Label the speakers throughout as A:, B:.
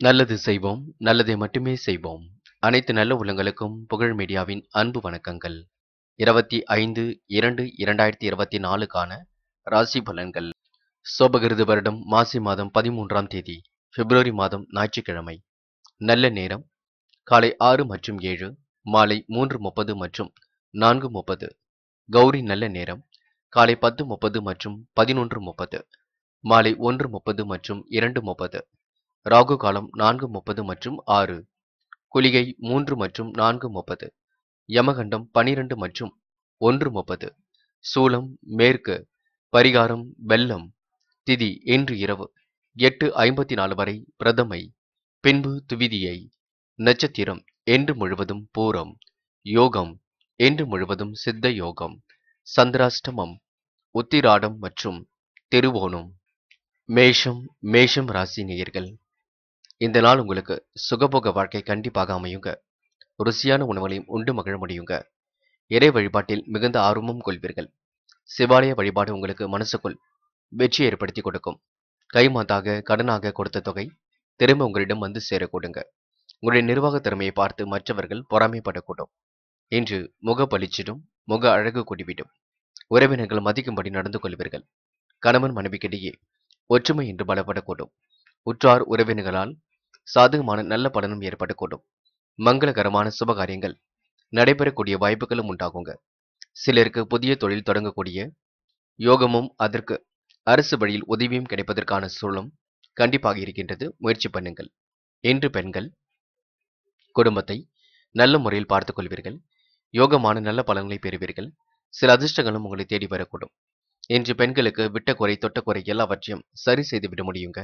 A: நல்லது செய்வோம், நல்லதை மட்டுமே செய்வோம். அனைத்து நல்ல உள்ளங்களுக்கும் புகழ் மீடியாவின் அன்பு வணக்கங்கள். 25/2/2024க்கான ராசி பலன்கள். சோபகிருது வருடம் மாசி மாதம் 13ஆம் தேதி, பிப்ரவரி மாதம் ஞாயிற்றுக்கிழமை. நல்ல நேரம் காலை 6 மற்றும் 7, மாலை 3:30 மற்றும் 4:30. கௌரி நல்ல நேரம் காலை 10:30 மற்றும் 11:30, மாலை 1:30 மற்றும் 2:30. ராகு காலம் 4:30 மற்றும் 6. குளிகை 3 மற்றும் 4:30. யமகண்டம் 12 மற்றும் 1:30. சூலம் மேற்கு. பரிகாரம் வெள்ளம். திதி இன்று இரவு 8:54 வரை பிரதமை, பின்பு துவிதியை. நட்சத்திரம் என்று முழுவதும் பூரம். யோகம் என்று முழுவதும் சித்த யோகம். சந்திராஷ்டமம் உத்திராடம் மற்றும் திருவோணம். மேஷம் ராசி நேயர்கள், இந்த நாள் உங்களுக்கு சுகபோக வாழ்க்கை கண்டிப்பாக அமையுங்க. ருசியான உணவுகளையும் உண்டு மகிழ முடியுங்க. இறை வழிபாட்டில் மிகுந்த ஆர்வமும் கொள்வீர்கள். சிவாலய வழிபாடு உங்களுக்கு மனசுக்குள் வெற்றி ஏற்படுத்தி கொடுக்கும். கைமாத்தாக கடனாக கொடுத்த தொகை திரும்ப உங்களிடம் வந்து சேரக்கூடுங்க. உங்களுடைய நிர்வாக திறமையை பார்த்து மற்றவர்கள் பொறாமைப்படக்கூடும். இன்று முக பளிச்சிடும், முக அழகு கூடிவிடும். உறவினர்கள் மதிக்கும்படி நடந்து கொள்வீர்கள். கணவன் மனைவிக்கிடையே ஒற்றுமை என்று பலப்படக்கூடும். உற்றார் உறவினர்களால் சாதகமான நல்ல பலனும் ஏற்படக்கூடும். மங்களகரமான சுபகாரியங்கள் நடைபெறக்கூடிய வாய்ப்புகளும் உண்டாகுங்க. சிலருக்கு புதிய தொழில் தொடங்கக்கூடிய யோகமும் அதற்கு அரசு வழியில் உதவியும் கிடைப்பதற்கான சூழலும் கண்டிப்பாக இருக்கின்றது. முயற்சி பண்ணுங்கள். இன்று பெண்கள் குடும்பத்தை நல்ல முறையில் பார்த்துக் கொள்வீர்கள். யோகமான நல்ல பலன்களை பெறுவீர்கள். சில அதிர்ஷ்டங்களும் உங்களை தேடி வரக்கூடும். இன்று பெண்களுக்கு விட்ட குறை தொட்ட குறை எல்லாவற்றையும் சரி செய்து விட முடியுங்க.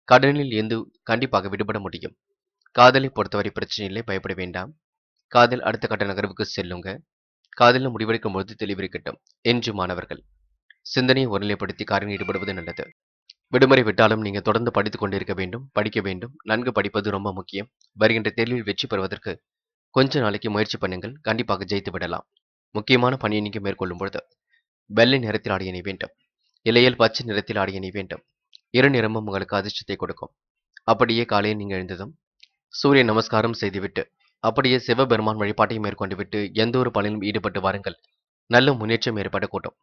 A: கடனில் இருந்து கண்டிப்பாக விடுபட முடியும். காதலை பொறுத்தவரை பிரச்சனை இல்லை, பயப்பட வேண்டாம். காதல் அடுத்த கட்ட நகர்வுக்கு செல்லுங்க. காதலில் முடிவெடுக்கும் பொழுது தெளிவிருக்கட்டும். என்று மாணவர்கள் சிந்தனையை ஒருநிலைப்படுத்தி காரியம் ஈடுபடுவது நல்லது. விடுமுறை விட்டாலும் நீங்க தொடர்ந்து படித்துக் கொண்டிருக்க வேண்டும், படிக்க வேண்டும். நன்கு படிப்பது ரொம்ப முக்கியம். வருகின்ற தேர்வில் வெற்றி பெறுவதற்கு கொஞ்ச நாளைக்கு முயற்சி பண்ணுங்கள். கண்டிப்பாக ஜெயித்து விடலாம். முக்கியமான பணியை நீங்க மேற்கொள்ளும் பொழுது வெள்ளை நிறத்தில் ஆடை அணிய வேண்டும். இலையில் பச்சை நிறத்தில் ஆடை அணிய வேண்டும். இரு நிறமும் உங்களுக்கு அதிர்ஷ்டத்தை கொடுக்கும். அப்படியே காலையில் நீங்க எழுந்ததும் சூரிய நமஸ்காரம் செய்துவிட்டு அப்படியே சிவபெருமான் வழிபாட்டை மேற்கொண்டு விட்டு எந்த ஒரு பணியிலும் ஈடுபட்டு வாருங்கள். நல்ல முன்னேற்றம் ஏற்படக்கூடும்.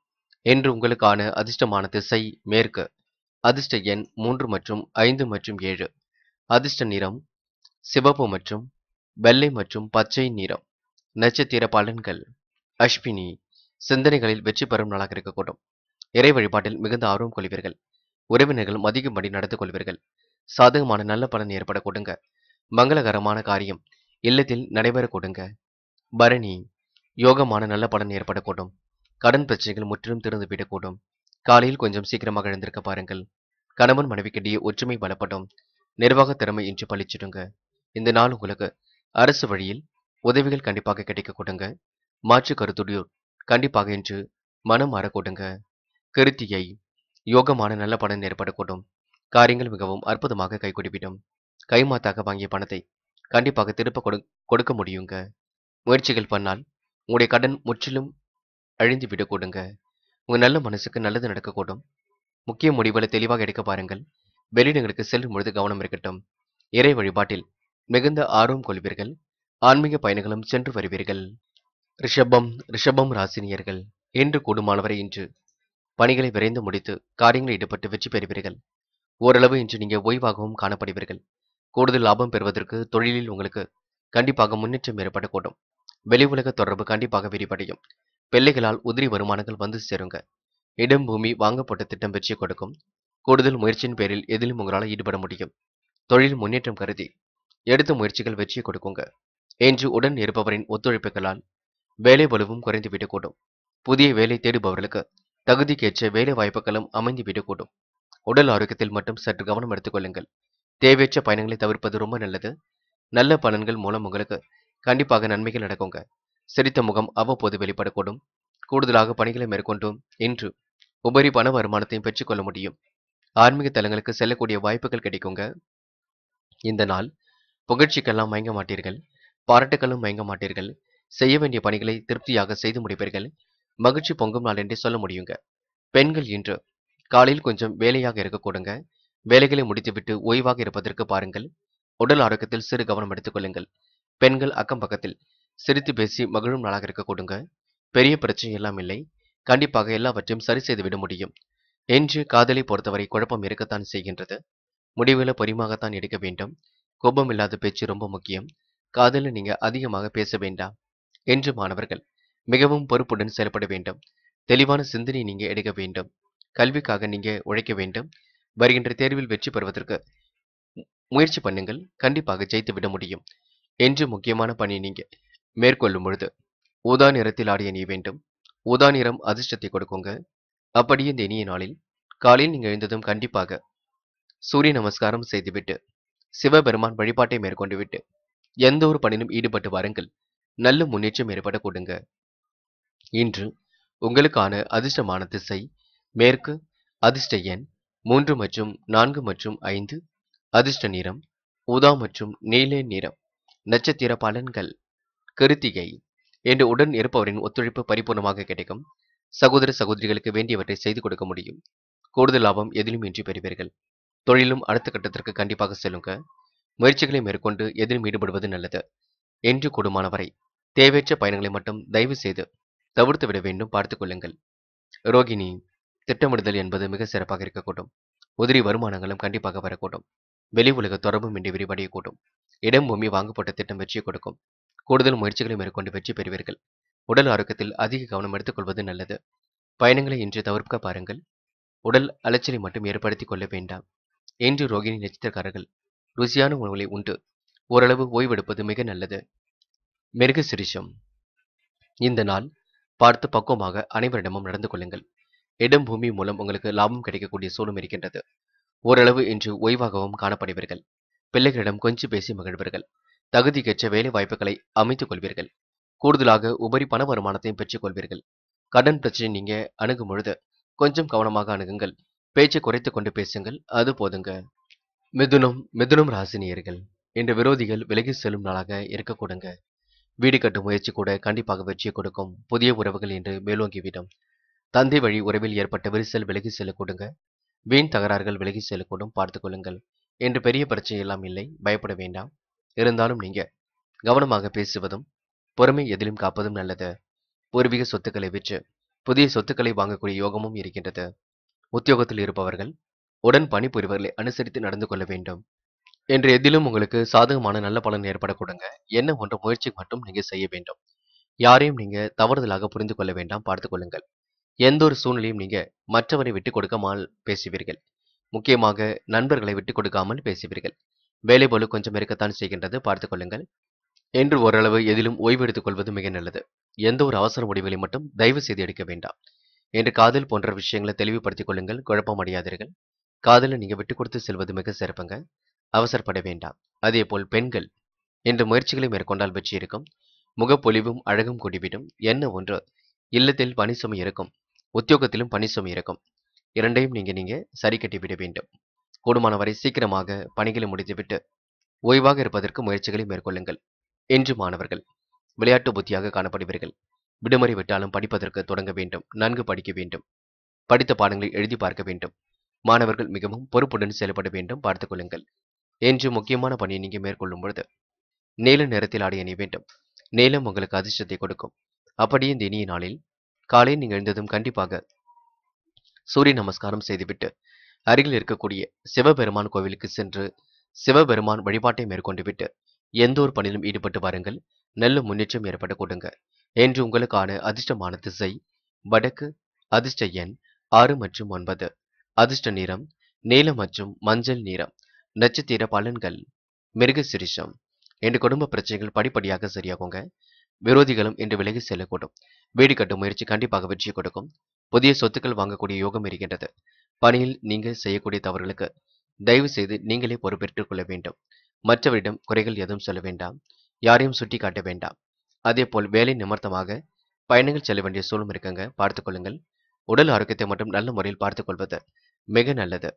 A: என்று உங்களுக்கான அதிர்ஷ்டமான திசை மேற்கு. அதிர்ஷ்ட எண் 3 மற்றும் 5 மற்றும் 7. அதிர்ஷ்ட நிறம் சிவப்பு மற்றும் வெள்ளை மற்றும் பச்சை நிறம். நட்சத்திர பலன்கள். அஸ்வினி சிந்தனைகளில் வெற்றி பெறும் நாளாக இருக்கக்கூடும். இறை வழிபாட்டில் மிகுந்த ஆர்வம் கொள்வீர்கள். உறவினர்கள் மதிக்கும்படி நடந்து கொள்வீர்கள். சாதகமான நல்ல பலன் ஏற்பட கொடுங்க. மங்களகரமான காரியம் இல்லத்தில் நடைபெற கொடுங்க. பரணி யோகமான நல்ல பலன் ஏற்படக்கூடும். கடன் பிரச்சனைகள் முற்றிலும் திறந்து விடக்கூடும். காலையில் கொஞ்சம் சீக்கிரமாக எழுந்திருக்க பாருங்கள். கணவன் மனைவிக்கிடையே ஒற்றுமை பலப்படும். நிர்வாக திறமை இன்று பழிச்சிடுங்க. இந்த நாள் உங்களுக்கு அரசு வழியில் உதவிகள் கண்டிப்பாக கிடைக்க கொடுங்க. மாற்று கருத்துடையோர் கண்டிப்பாக இன்று மனம் மாற கொடுங்க. கிருத்திகை யோகமான நல்ல பலன் ஏற்படக்கூடும். காரியங்கள் மிகவும் அற்புதமாக கைகூடிவிடும். கைமாத்தாக வாங்கிய பணத்தை கண்டிப்பாக திருப்ப கொடுக்க முடியுங்க. முயற்சிகள் பண்ணால் உங்களுடைய கடன் முற்றிலும் அழிந்து விட கொடுங்க. உங்க நல்ல மனசுக்கு நல்லது நடக்கக்கூடும். முக்கிய முடிவுகளை தெளிவாக எடுக்க பாருங்கள். வெளியிடங்களுக்கு செல்லும் பொழுது கவனம் இருக்கட்டும். இறை வழிபாட்டில் மிகுந்த ஆர்வம் கொள்வீர்கள். ஆன்மீக பயணங்களும் சென்று வருவீர்கள். ரிஷபம் ராசினியர்கள், இன்று கூடுமானவரை இன்று பணிகளை விரைந்து முடித்து காரியங்களில் ஈடுபட்டு வெற்றி பெறுவீர்கள். ஓரளவு இன்று நீங்க ஓய்வாகவும் காணப்படுவீர்கள். கூடுதல் லாபம் பெறுவதற்கு தொழிலில் உங்களுக்கு கண்டிப்பாக முன்னேற்றம் ஏற்படக்கூடும். வெளி உலக தொடர்பு கண்டிப்பாக விரிவடையும். பிள்ளைகளால் உதிரி வருமானங்கள் வந்து சேருங்க. இடம் பூமி வாங்கப்பட்ட திட்டம் வெற்றி கொடுக்கும். கூடுதல் முயற்சியின் பேரில் எதிலும் உங்களால் ஈடுபட முடியும். தொழில் முன்னேற்றம் கருதி எடுத்த முயற்சிகள் வெற்றியை கொடுக்குங்க. இன்று உடன் இருப்பவரின் ஒத்துழைப்புகளால் வேலை வலுவும் குறைந்து விடக்கூடும். புதிய வேலை தேடுபவர்களுக்கு தகுதிக்கேற்ற வேலை வாய்ப்புகளும் அமைந்து விடக்கூடும். உடல் ஆரோக்கியத்தில் மட்டும் சற்று கவனம் எடுத்துக் கொள்ளுங்கள். தேவையற்ற பயணங்களை தவிர்ப்பது ரொம்ப நல்லது. நல்ல பலன்கள் மூலம் உங்களுக்கு கண்டிப்பாக நன்மைகள் நடக்குங்க. சிரித்த முகம் அவ்வப்போது வெளிப்படக்கூடும். கூடுதலாக பணிகளை மேற்கொண்டும் இன்று உபரி பண வருமானத்தையும் பெற்றுக்கொள்ள முடியும். ஆன்மீக தலங்களுக்கு செல்லக்கூடிய வாய்ப்புகள் கிடைக்குங்க. இந்த நாள் புகழ்ச்சிக்கெல்லாம் மயங்க மாட்டீர்கள். பாராட்டுகளும் மயங்க மாட்டீர்கள். செய்ய வேண்டிய பணிகளை திருப்தியாக செய்து முடிப்பீர்கள். மகிழ்ச்சி பொங்கும் நாள் என்றே சொல்ல முடியுங்க. பெண்கள் இன்று காலையில் கொஞ்சம் வேலையாக இருக்க கொடுங்க. வேலைகளை முடித்துவிட்டு ஓய்வாக இருப்பதற்கு பாருங்கள். உடல் ஆரோக்கியத்தில் சிறு கவனம் எடுத்துக் கொள்ளுங்கள். பெண்கள் அக்கம் பக்கத்தில் சிரித்து பேசி மகிழும் நாளாக இருக்க கொடுங்க. பெரிய பிரச்சனை எல்லாம் இல்லை. கண்டிப்பாக எல்லாவற்றையும் சரி செய்து விட முடியும். என்று காதலை பொறுத்தவரை குழப்பம் இருக்கத்தான் செய்கின்றது. முடிவுகளை பொறுமையாகத்தான் எடுக்க வேண்டும். கோபம் இல்லாத பேச்சு ரொம்ப முக்கியம். காதலில் நீங்க அதிகமாக பேச வேண்டாம். என்று மாணவர்கள் மிகவும் பொறுப்புடன் செயல்பட வேண்டும். தெளிவான சிந்தனை நீங்க எடுக்க வேண்டும். கல்விக்காக நீங்க உழைக்க வேண்டும். வருகின்ற தேர்வில் வெற்றி பெறுவதற்கு முயற்சி பண்ணுங்கள். கண்டிப்பாக ஜெயித்து விட முடியும். என்று முக்கியமான பணி நீங்க மேற்கொள்ளும் பொழுது ஊதா நிறத்தில் ஆடை அணிய வேண்டும். ஊதா நிறம் அதிர்ஷ்டத்தை கொடுக்குங்க. அப்படியே இந்த இனிய நாளில் காலையில் நீங்க எழுந்ததும் கண்டிப்பாக சூரிய நமஸ்காரம் செய்துவிட்டு சிவபெருமான் வழிபாட்டை மேற்கொண்டு விட்டு எந்த ஒரு பணியிலும் ஈடுபட்டு வாருங்கள். நல்ல முன்னேற்றம் ஏற்பட கொடுங்க. இன்று உங்களுக்கான அதிர்ஷ்டமான திசை மேற்கு. அதிர்ஷ்ட எண் 3 மற்றும் 4 மற்றும் 5. அதிர்ஷ்ட நிறம் ஊதா மற்றும் நீல நிறம். நட்சத்திர பலன்கள். கிருத்திகை. என்று உடன் இருப்பவரின் ஒத்துழைப்பு பரிபூர்ணமாக கிடைக்கும். சகோதர சகோதரிகளுக்கு வேண்டியவற்றை செய்து கொடுக்க முடியும். கூடுதல் லாபம் எதிலும் இன்றி பெறுவீர்கள். தொழிலும் அடுத்த கட்டத்திற்கு கண்டிப்பாக செல்லுங்க. முயற்சிகளை மேற்கொண்டு எதிலும் ஈடுபடுவது நல்லது. என்று கூடுமானவரை தேவையற்ற பயணங்களை மட்டும் தயவு செய்து தவிர்த்து விட வேண்டும். பார்த்துக் கொள்ளுங்கள். ரோகிணி. திட்டமிடுதல் என்பது மிக சிறப்பாக இருக்கக்கூடும். உதிரி வருமானங்களும் கண்டிப்பாக வரக்கூடும். வெளி உலக தொடர்பும் இன்றி விரிவடையக்கூடும். இடம் பூமி வாங்கப்பட்ட திட்டம் வெற்றியை கொடுக்கும். கூடுதல் முயற்சிகளை மேற்கொண்டு வெற்றி பெறுவீர்கள். உடல் ஆரோக்கியத்தில் அதிக கவனம் எடுத்துக்கொள்வது நல்லது. பயணங்களை இன்று தவிர்க்க பாருங்கள். உடல் அலைச்சலை மட்டும் ஏற்படுத்திக் கொள்ள வேண்டாம். இன்று ரோகிணி நட்சத்திரக்காரர்கள் ருசியான உணவுகளை உண்டு ஓரளவு ஓய்வெடுப்பது மிக நல்லது. மிருகசிரிஷம். இந்த நாள் பார்த்து பக்குவமாக அனைவரிடமும் நடந்து கொள்ளுங்கள். இடம் பூமி மூலம் உங்களுக்கு லாபம் கிடைக்கக்கூடிய சூழலும் இருக்கின்றது. ஓரளவு இன்று ஓய்வாகவும் காணப்படுவீர்கள். பிள்ளைகளிடம் கொஞ்சம் பேசி மகிழ்வீர்கள். தகுதிக்கேற்ற வேலை வாய்ப்புகளை அமைத்துக் கொள்வீர்கள். கூடுதலாக உபரி பண வருமானத்தையும் பெற்றுக் கொள்வீர்கள். கடன் பிரச்சனை நீங்க அணுகும் பொழுது கொஞ்சம் கவனமாக அணுகுங்கள். பேச்சை குறைத்துக் கொண்டு பேசுங்கள். அது போதுங்க. மிதுனம் ராசினியர்கள். இன்று விரோதிகள் விலகி செல்லும் நாளாக இருக்கக்கூடுங்க. வீடு கட்டும் முயற்சி கூட கண்டிப்பாக வெற்றியை கொடுக்கும். புதிய உறவுகள் இன்று மேலோங்கிவிடும். தந்தை வழி உறவில் ஏற்பட்ட விரிசல் விலகி செல்லக்கூடுங்க. வீண் தகராறுகள் விலகி செல்லக்கூடும். பார்த்துக் கொள்ளுங்கள். இன்று பெரிய பிரச்சனை எல்லாம் இல்லை. பயப்பட வேண்டாம். இருந்தாலும் நீங்க கவனமாக பேசுவதும் பொறுமை எதிலும் காப்பதும் நல்லது. பூர்வீக சொத்துக்களை விற்று புதிய சொத்துக்களை வாங்கக்கூடிய யோகமும் இருக்கின்றது. உத்தியோகத்தில் இருப்பவர்கள் உடன் பணிபுரிவர்களை அனுசரித்து நடந்து கொள்ள வேண்டும். என்று எதிலும் உங்களுக்கு சாதகமான நல்ல பலன் ஏற்பட கொடுங்க. என்ன ஒன்ற முயற்சி மட்டும் நீங்க செய்ய வேண்டும். யாரையும் நீங்க தவறுதலாக புரிந்து கொள்ள வேண்டாம். பார்த்துக் கொள்ளுங்கள். எந்த ஒரு சூழ்நிலையும் நீங்க மற்றவரை விட்டுக் கொடுக்காமல் பேசுவீர்கள். முக்கியமாக நண்பர்களை விட்டுக் கொடுக்காமல் பேசுவீர்கள். வேலை போல கொஞ்சம் இருக்கத்தான் செய்கின்றது. பார்த்துக் கொள்ளுங்கள். என்று ஓரளவு எதிலும் ஓய்வு எடுத்துக் கொள்வது மிக நல்லது. எந்த ஒரு அவசர முடிவுகளை மட்டும் தயவு செய்து எடுக்க வேண்டாம். என்று காதல் போன்ற விஷயங்களை தெளிவுபடுத்திக் கொள்ளுங்கள். குழப்பம் அடையாதீர்கள். காதலை நீங்க விட்டுக் கொடுத்து செல்வது மிக சிறப்புங்க. அவசரப்பட வேண்டாம். அதேபோல் பெண்கள் என்ற முயற்சிகளை மேற்கொண்டால் வெற்றி இருக்கும். முகப்பொலிவும் அழகும் கூடிவிடும். என்ன ஒன்று இல்லத்தில் பணி சுமை இருக்கும். உத்தியோகத்திலும் பணி சுமை இருக்கும். இரண்டையும் நீங்க சரி கட்டிவிட வேண்டும். கூடுமானவரை சீக்கிரமாக பணிகளை முடித்துவிட்டு ஓய்வாக இருப்பதற்கு முயற்சிகளை மேற்கொள்ளுங்கள். என்று மாணவர்கள் விளையாட்டு புத்தியாக காணப்படுவீர்கள். விடுமுறை விட்டாலும் படிப்பதற்கு தொடங்க வேண்டும். நன்கு படிக்க வேண்டும். படித்த பாடங்களை எழுதி பார்க்க வேண்டும். மாணவர்கள் மிகவும் பொறுப்புடன் செயல்பட வேண்டும். பார்த்துக் கொள்ளுங்கள். என்று முக்கியமான பணியை நீங்க மேற்கொள்ளும் பொழுது நீல நிறத்தில் ஆடை அணிய வேண்டும். நீலம் உங்களுக்கு அதிர்ஷ்டத்தை கொடுக்கும். அப்படியே இந்த இனிய நாளில் காலை நீங்கள் எழுந்ததும் கண்டிப்பாக சூரிய நமஸ்காரம் செய்துவிட்டு அருகில் இருக்கக்கூடிய சிவபெருமான் கோவிலுக்கு சென்று சிவபெருமான் வழிபாட்டை மேற்கொண்டு விட்டு எந்த ஒரு பணியிலும் ஈடுபட்டு வாருங்கள். நல்ல முன்னேற்றம் ஏற்பட கொடுங்க. என்று உங்களுக்கான அதிர்ஷ்டமான திசை வடக்கு. அதிர்ஷ்ட எண் 6 மற்றும் 9. அதிர்ஷ்ட நிறம் நீலம் மற்றும் மஞ்சள் நிறம். நட்சத்திர பலன்கள். மிருகசிரிஷம். என்று குடும்ப பிரச்சனைகள் படிப்படியாக சரியாகுங்க. விரோதிகளும் இன்று விலகி செல்லக்கூடும். வீடு கட்டும் முயற்சி கண்டிப்பாக வெற்றி கொடுக்கும். புதிய சொத்துக்கள் வாங்கக்கூடிய யோகம் இருக்கின்றது. பணியில் நீங்கள் செய்யக்கூடிய தவறுகளுக்கு தயவு செய்து நீங்களே பொறுப்பேற்றுக் கொள்ள வேண்டும். மற்றவரிடம் குறைகள் எதுவும் சொல்ல வேண்டாம். யாரையும் சுட்டி காட்ட வேண்டாம். அதேபோல் வேலை நிமித்தமாக பயணங்கள் செல்ல வேண்டிய சூழலும் இருக்குங்க. பார்த்துக் கொள்ளுங்கள். உடல் ஆரோக்கியத்தை மட்டும் நல்ல முறையில் பார்த்துக் கொள்வது மிக நல்லது.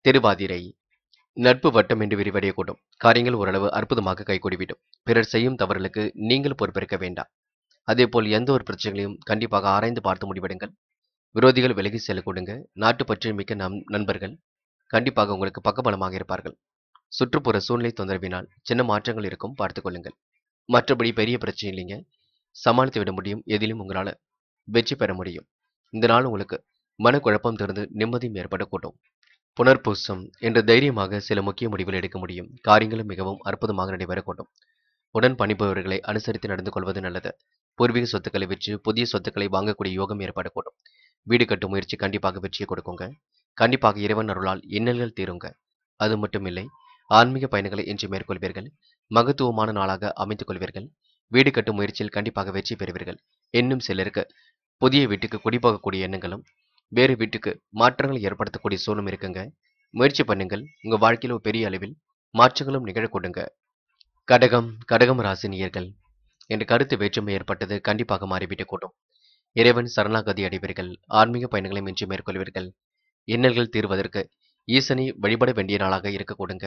A: திருவாதிரை. நட்பு வட்டம் என்று விரிவடையக்கூடும். காரியங்கள் ஓரளவு அற்புதமாக கைகூடிவிடும். பிறர் செய்யும் தவறுகளுக்கு நீங்கள் பொறுப்பேற்க வேண்டாம். அதேபோல் எந்த ஒரு பிரச்சனைகளையும் கண்டிப்பாக ஆராய்ந்து பார்த்து முடிவெடுங்கள். விரோதிகள் விலகி செல்ல கொடுங்க. நாட்டுப்பற்று மிக்க நண்பர்கள் கண்டிப்பாக உங்களுக்கு பக்கபலமாக இருப்பார்கள். சுற்றுப்புற சூழ்நிலை தொந்தரவினால் சின்ன மாற்றங்கள் இருக்கும், பார்த்துக் கொள்ளுங்கள். மற்றபடி பெரிய பிரச்சனை இல்லைங்க. சமாளித்து விட முடியும். எதிலும் உங்களால வெற்றி பெற முடியும். இந்த நாள் உங்களுக்கு மனக்குழப்பம் திறந்து நிம்மதியும் ஏற்படக்கூடும். புனர்பூசம் என்று தைரியமாக சில முக்கிய முடிவுகள் எடுக்க முடியும். காரியங்களும் மிகவும் அற்புதமாக நடைபெறக்கூடும். உடன் பணிபுரிபவர்களை அனுசரித்து நடந்து கொள்வது நல்லது. பூர்வீக சொத்துக்களை விற்று புதிய சொத்துக்களை வாங்கக்கூடிய யோகம் ஏற்படக்கூடும். வீடு கட்டும் முயற்சி கண்டிப்பாக வெற்றியை கொடுக்குங்க. கண்டிப்பாக இறைவன் அருளால் இன்னல்கள் தீருங்க. அது மட்டும் இல்லை, ஆன்மீக பயணங்களை இன்று மேற்கொள்வீர்கள். மகத்துவமான நாளாக அமைத்துக் கொள்வீர்கள். வீடு கட்டும் முயற்சியில் கண்டிப்பாக வெற்றி பெறுவீர்கள். இன்னும் சிலருக்கு புதிய வீட்டுக்கு குடிபோகக்கூடிய எண்ணங்களும் வேறு வீட்டுக்கு மாற்றங்களை ஏற்படுத்தக்கூடிய சூழலும் இருக்குங்க. முயற்சி பண்ணுங்கள். உங்க வாழ்க்கையில் ஒரு பெரிய அளவில் மாற்றங்களும் நிகழக்கூடுங்க. கடகம் ராசி நேயர்கள், என்ற கருத்து வேற்றுமை ஏற்பட்டது கண்டிப்பாக மாறிவிடக் கூடும். இறைவன் சரணாகதி அடைவீர்கள். ஆன்மீக பயணங்களை இன்று மேற்கொள்வீர்கள். இன்னல்கள் தீர்வதற்கு ஈசனை வழிபட வேண்டிய நாளாக இருக்கக்கூடுங்க.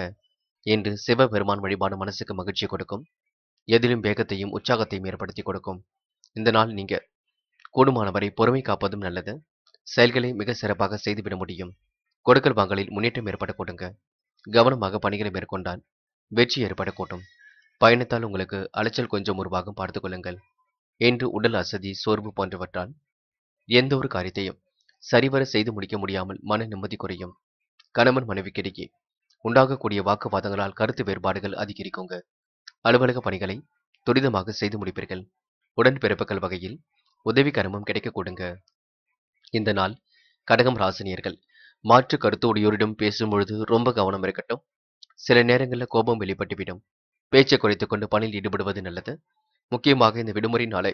A: இன்று சிவபெருமான் வழிபாடு மனசுக்கு மகிழ்ச்சி கொடுக்கும். எதிலும் வேகத்தையும் உற்சாகத்தையும் ஏற்படுத்தி கொடுக்கும். இந்த நாள் நீங்க கூடுமானவரை பொறுமை காப்பதும் நல்லது. செயல்களை மிக சிறப்பாக செய்துவிட முடியும். கொடுக்கல் வாங்கலில் முன்னேற்றம் ஏற்படக்கூடுங்க. கவனமாக பணிகளை மேற்கொண்டால் வெற்றி ஏற்படக்கூடும். பயணத்தால் உங்களுக்கு அலைச்சல் கொஞ்சம் உருவாகும், பார்த்துக் கொள்ளுங்கள். இன்று உடல் அசதி, சோர்வு போன்றவற்றால் எந்த ஒரு காரியத்தையும் சரிவர செய்து முடிக்க முடியாமல் மன நிம்மதி குறையும். கணவன் மனைவிக்கிடையே உண்டாகக்கூடிய வாக்குவாதங்களால் கருத்து வேறுபாடுகள் அதிகரிக்குங்க. அலுவலக பணிகளை துரிதமாக செய்து முடிப்பீர்கள். உடன்பிறப்புகள் வகையில் உதவிகரமும் கிடைக்க கொடுங்க. இந்த நாள் கடகம் ராசினியர்கள் மாற்று கருத்துடையோரிடம் பேசும்பொழுது ரொம்ப கவனம் இருக்கட்டும். சில நேரங்களில் கோபம் வெளிப்பட்டுவிடும். பேச்சை குறைத்துக் கொண்டு பணியில் ஈடுபடுவது நல்லது. முக்கியமாக இந்த விடுமுறை நாளை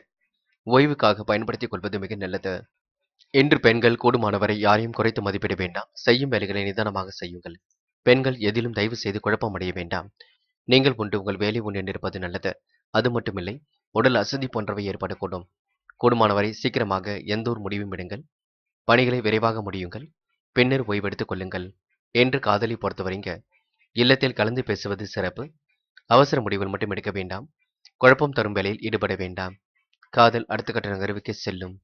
A: ஓய்வுக்காக பயன்படுத்திக் கொள்வது மிக நல்லது. இன்று பெண்கள் கூடுமானவரை யாரையும் குறைத்து மதிப்பிட வேண்டாம். செய்யும் வேலைகளை நிதானமாக செய்யுங்கள். பெண்கள் எதிலும் தயவு செய்து குழப்பம் அடைய வேண்டாம். நீங்கள் உண்டு உங்கள் வேலை உண்டு இருப்பது நல்லது. அது மட்டுமில்லை, உடல் அசதி போன்றவை ஏற்படக்கூடும். கூடுமானவரை சீக்கிரமாக எந்த ஒரு முடிவும் எடுங்கள். பணிகளை விரைவாக முடியுங்கள். பின்னர் ஓய்வெடுத்துக் கொள்ளுங்கள். என்று காதலை பொறுத்தவரைங்க இல்லத்தில் கலந்து பேசுவது சிறப்பு. அவசர முடிவுகள் மட்டும் எடுக்க வேண்டாம். குழப்பம் தரும் வேலையில் ஈடுபட வேண்டாம். காதல் அடுத்த கட்ட நகர்வுக்கு செல்லும்.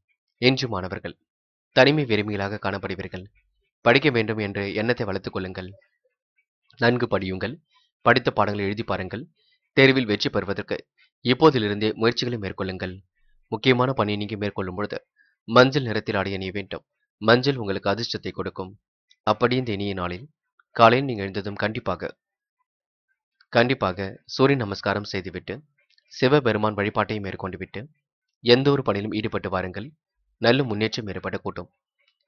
A: என்று மாணவர்கள் தனிமை விரும்பிகளாக காணப்படுவீர்கள். படிக்க வேண்டும் என்ற எண்ணத்தை வளர்த்துக் கொள்ளுங்கள். நன்கு படியுங்கள். படித்த பாடங்களை எழுதி பாருங்கள். தேர்வில் வெற்றி பெறுவதற்கு இப்போதிலிருந்தே முயற்சிகளை மேற்கொள்ளுங்கள். முக்கியமான பணியை நீங்க மேற்கொள்ளும் பொழுது மஞ்சள் நிறத்தில் ஆடை அணிய வேண்டும். மஞ்சள் உங்களுக்கு அதிர்ஷ்டத்தை கொடுக்கும். அப்படி இந்த இனிய நாளில் காலையில் நீங்கள் எழுந்ததும் கண்டிப்பாக சூரிய நமஸ்காரம் செய்துவிட்டு சிவபெருமான் வழிபாட்டை மேற்கொண்டு விட்டு எந்த ஒரு பணியிலும் ஈடுபட்டு வாருங்கள். நல்ல முன்னேற்றம் ஏற்படக்கூடும்.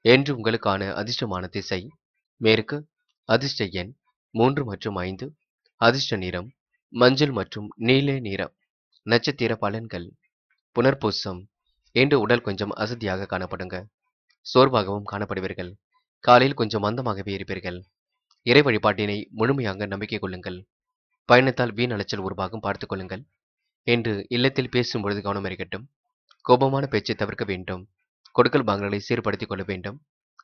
A: என்று உங்களுக்கான அதிர்ஷ்டமான திசை மேற்கு. அதிர்ஷ்ட எண் 3 மற்றும் 5. அதிர்ஷ்ட நிறம் மஞ்சள் மற்றும் நீல நிறம். நட்சத்திர பலன்கள். புனர்பூசம். இன்று உடல் கொஞ்சம் அசதியாக காணப்படுங்க. சோர்வாகவும் காணப்படுவீர்கள். காலையில் கொஞ்சம் மந்தமாகவே இருப்பீர்கள். இறை வழிபாட்டினை முழுமையாக நம்பிக்கை கொள்ளுங்கள். பயணத்தால் வீண் அலைச்சல் உருவாகும், பார்த்துக் கொள்ளுங்கள். என்று இல்லத்தில் பேசும் பொழுது கவனம் இருக்கட்டும். கோபமான பேச்சை தவிர்க்க வேண்டும். கொடுக்கல் வாங்கல்களை சீர்படுத்திக் கொள்ள வேண்டும்.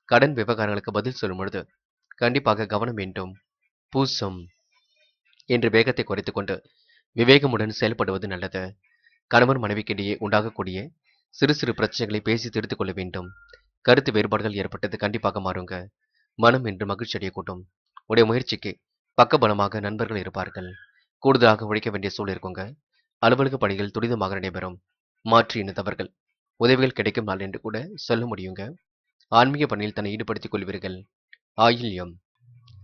A: கடன் விவகாரங்களுக்கு பதில் சொல்லும் பொழுது கண்டிப்பாக கவனம் வேண்டும். பூசம். என்று வேகத்தை குறைத்துக் கொண்டு விவேகமுடன் செயல்படுவது நல்லது. கணவன் மனைவிக்கிடையே உண்டாகக்கூடிய சிறு சிறு பிரச்சனைகளை பேசி தீர்த்துக் கொள்ள வேண்டும். கருத்து வேறுபாடுகள் ஏற்பட்டது கண்டிப்பாக மாறுங்க. மனம் என்று மகிழ்ச்சி அடையக்கூடும். உடைய முயற்சிக்கு பக்கபலமாக நண்பர்கள் இருப்பார்கள். கூடுதலாக உழைக்க வேண்டிய சூழல் இருக்குங்க. அலுவலக பணிகள் துரிதமாக நடைபெறும். மாற்று இனத்தவர்கள் உதவிகள் கிடைக்கும் நாள் என்று கூட சொல்ல முடியுங்க. ஆன்மீக பணியில் தன்னை ஈடுபடுத்திக் கொள்வீர்கள். ஆயில்யம்.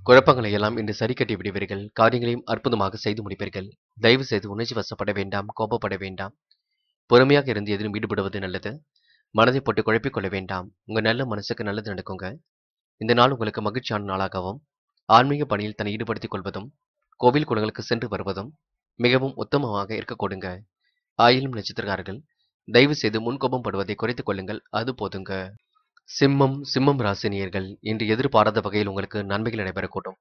A: குழப்பங்களை எல்லாம் இன்று சரி கட்டி விடுவீர்கள். காரியங்களையும் அற்புதமாக செய்து முடிப்பீர்கள். தயவு செய்து உணர்ச்சி வசப்பட வேண்டாம், கோபப்பட வேண்டாம். பொறுமையாக இருந்து எதிலும் ஈடுபடுவது நல்லது. மனதை போட்டு குழப்பிக் கொள்ள வேண்டாம். உங்க நல்ல மனசுக்கு நல்லது நடக்குங்க. இந்த நாள் உங்களுக்கு மகிழ்ச்சியான நாளாகவும் ஆன்மீக பணியில் தன்னை ஈடுபடுத்திக் கொள்வதும் கோவில் குளங்களுக்கு சென்று வருவதும் மிகவும் உத்தமமாக இருக்க கொடுங்க. ஆயிலும் நட்சத்திரக்காரர்கள் தயவு செய்து முன்கோபம் படுவதை குறைத்துக் கொள்ளுங்கள், அது போதுங்க. சிம்மம் ராசினியர்கள் இன்று எதிர்பாராத வகையில் உங்களுக்கு நன்மைகள் நடைபெறக்கூடும்.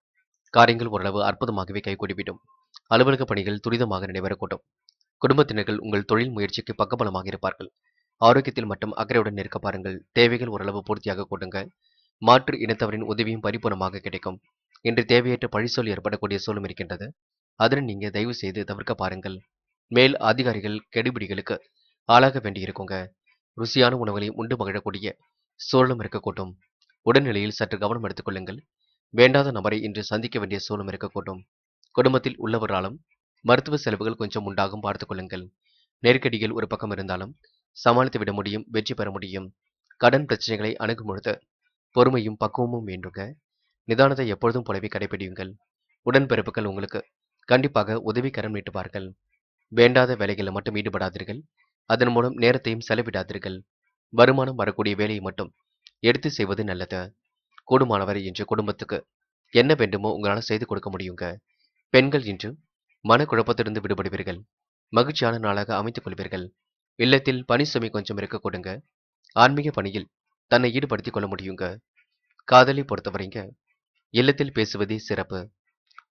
A: காரியங்கள் ஓரளவு அற்புதமாகவே கைகூடிவிடும். அலுவலக பணிகள் துரிதமாக நடைபெறக்கூடும். குடும்பத்தினர்கள் உங்கள் தொழில் முயற்சிக்கு பக்கபலமாக இருப்பார்கள். ஆரோக்கியத்தில் மட்டும் அக்கறையுடன் இருக்க பாருங்கள். தேவைகள் ஓரளவு பூர்த்தியாக கொடுங்க. மாற்று இனத்தவரின் உதவியும் பரிபூர்ணமாக கிடைக்கும். இன்று தேவையற்ற பழிசொல் ஏற்படக்கூடிய சூழலும் இருக்கின்றது. அதனை நீங்க தயவு செய்து தவிர்க்க பாருங்கள். மேல் அதிகாரிகள் கெடுபிடிகளுக்கு ஆளாக வேண்டியிருக்குங்க. ருசியான உணவுகளை உண்டு மகிழக்கூடிய சூழலும் இருக்கக்கூடும். உடல்நிலையில் சற்று கவனம் எடுத்துக் கொள்ளுங்கள். வேண்டாத நபரை இன்று சந்திக்க வேண்டிய சூழலும் இருக்கக்கூடும். குடும்பத்தில் உள்ளவராலும் மருத்துவ செலவுகள் கொஞ்சம் உண்டாகும் பார்த்துக் கொள்ளுங்கள். நெருக்கடிகள் ஒரு பக்கம் இருந்தாலும் சமாளித்து விட முடியும், வெற்றி பெற முடியும். கடன் பிரச்சனைகளை அணுகும் பொழுது பொறுமையும் பக்குவமும் வேண்டுங்க. நிதானத்தை எப்பொழுதும் போலவே கடைபிடியுங்கள். உடன்பிறப்புகள் உங்களுக்கு கண்டிப்பாக உதவிக்கரம் நீட்டுவார்கள். வேண்டாத வேலைகளில் மட்டும் ஈடுபடாதீர்கள். அதன் மூலம் நேரத்தையும் செலவிடாதீர்கள். வருமானம் வரக்கூடிய வேலையை மட்டும் எடுத்து செய்வது நல்லது. கூடுமானவரை இன்று குடும்பத்துக்கு என்ன வேண்டுமோ உங்களால் செய்து கொடுக்க முடியுங்க. பெண்கள் இன்று மனக்குழப்பத்திலிருந்து விடுபடுவீர்கள். மகிழ்ச்சியான நாளாக அமைத்துக் கொள்வீர்கள். இல்லத்தில் பணி சுமை கொஞ்சம் இருக்க கொடுங்க. ஆன்மீக பணியில் தன்னை ஈடுபடுத்திக் கொள்ள முடியுங்க. காதலை பொறுத்தவரைங்க இல்லத்தில் பேசுவதே சிறப்பு.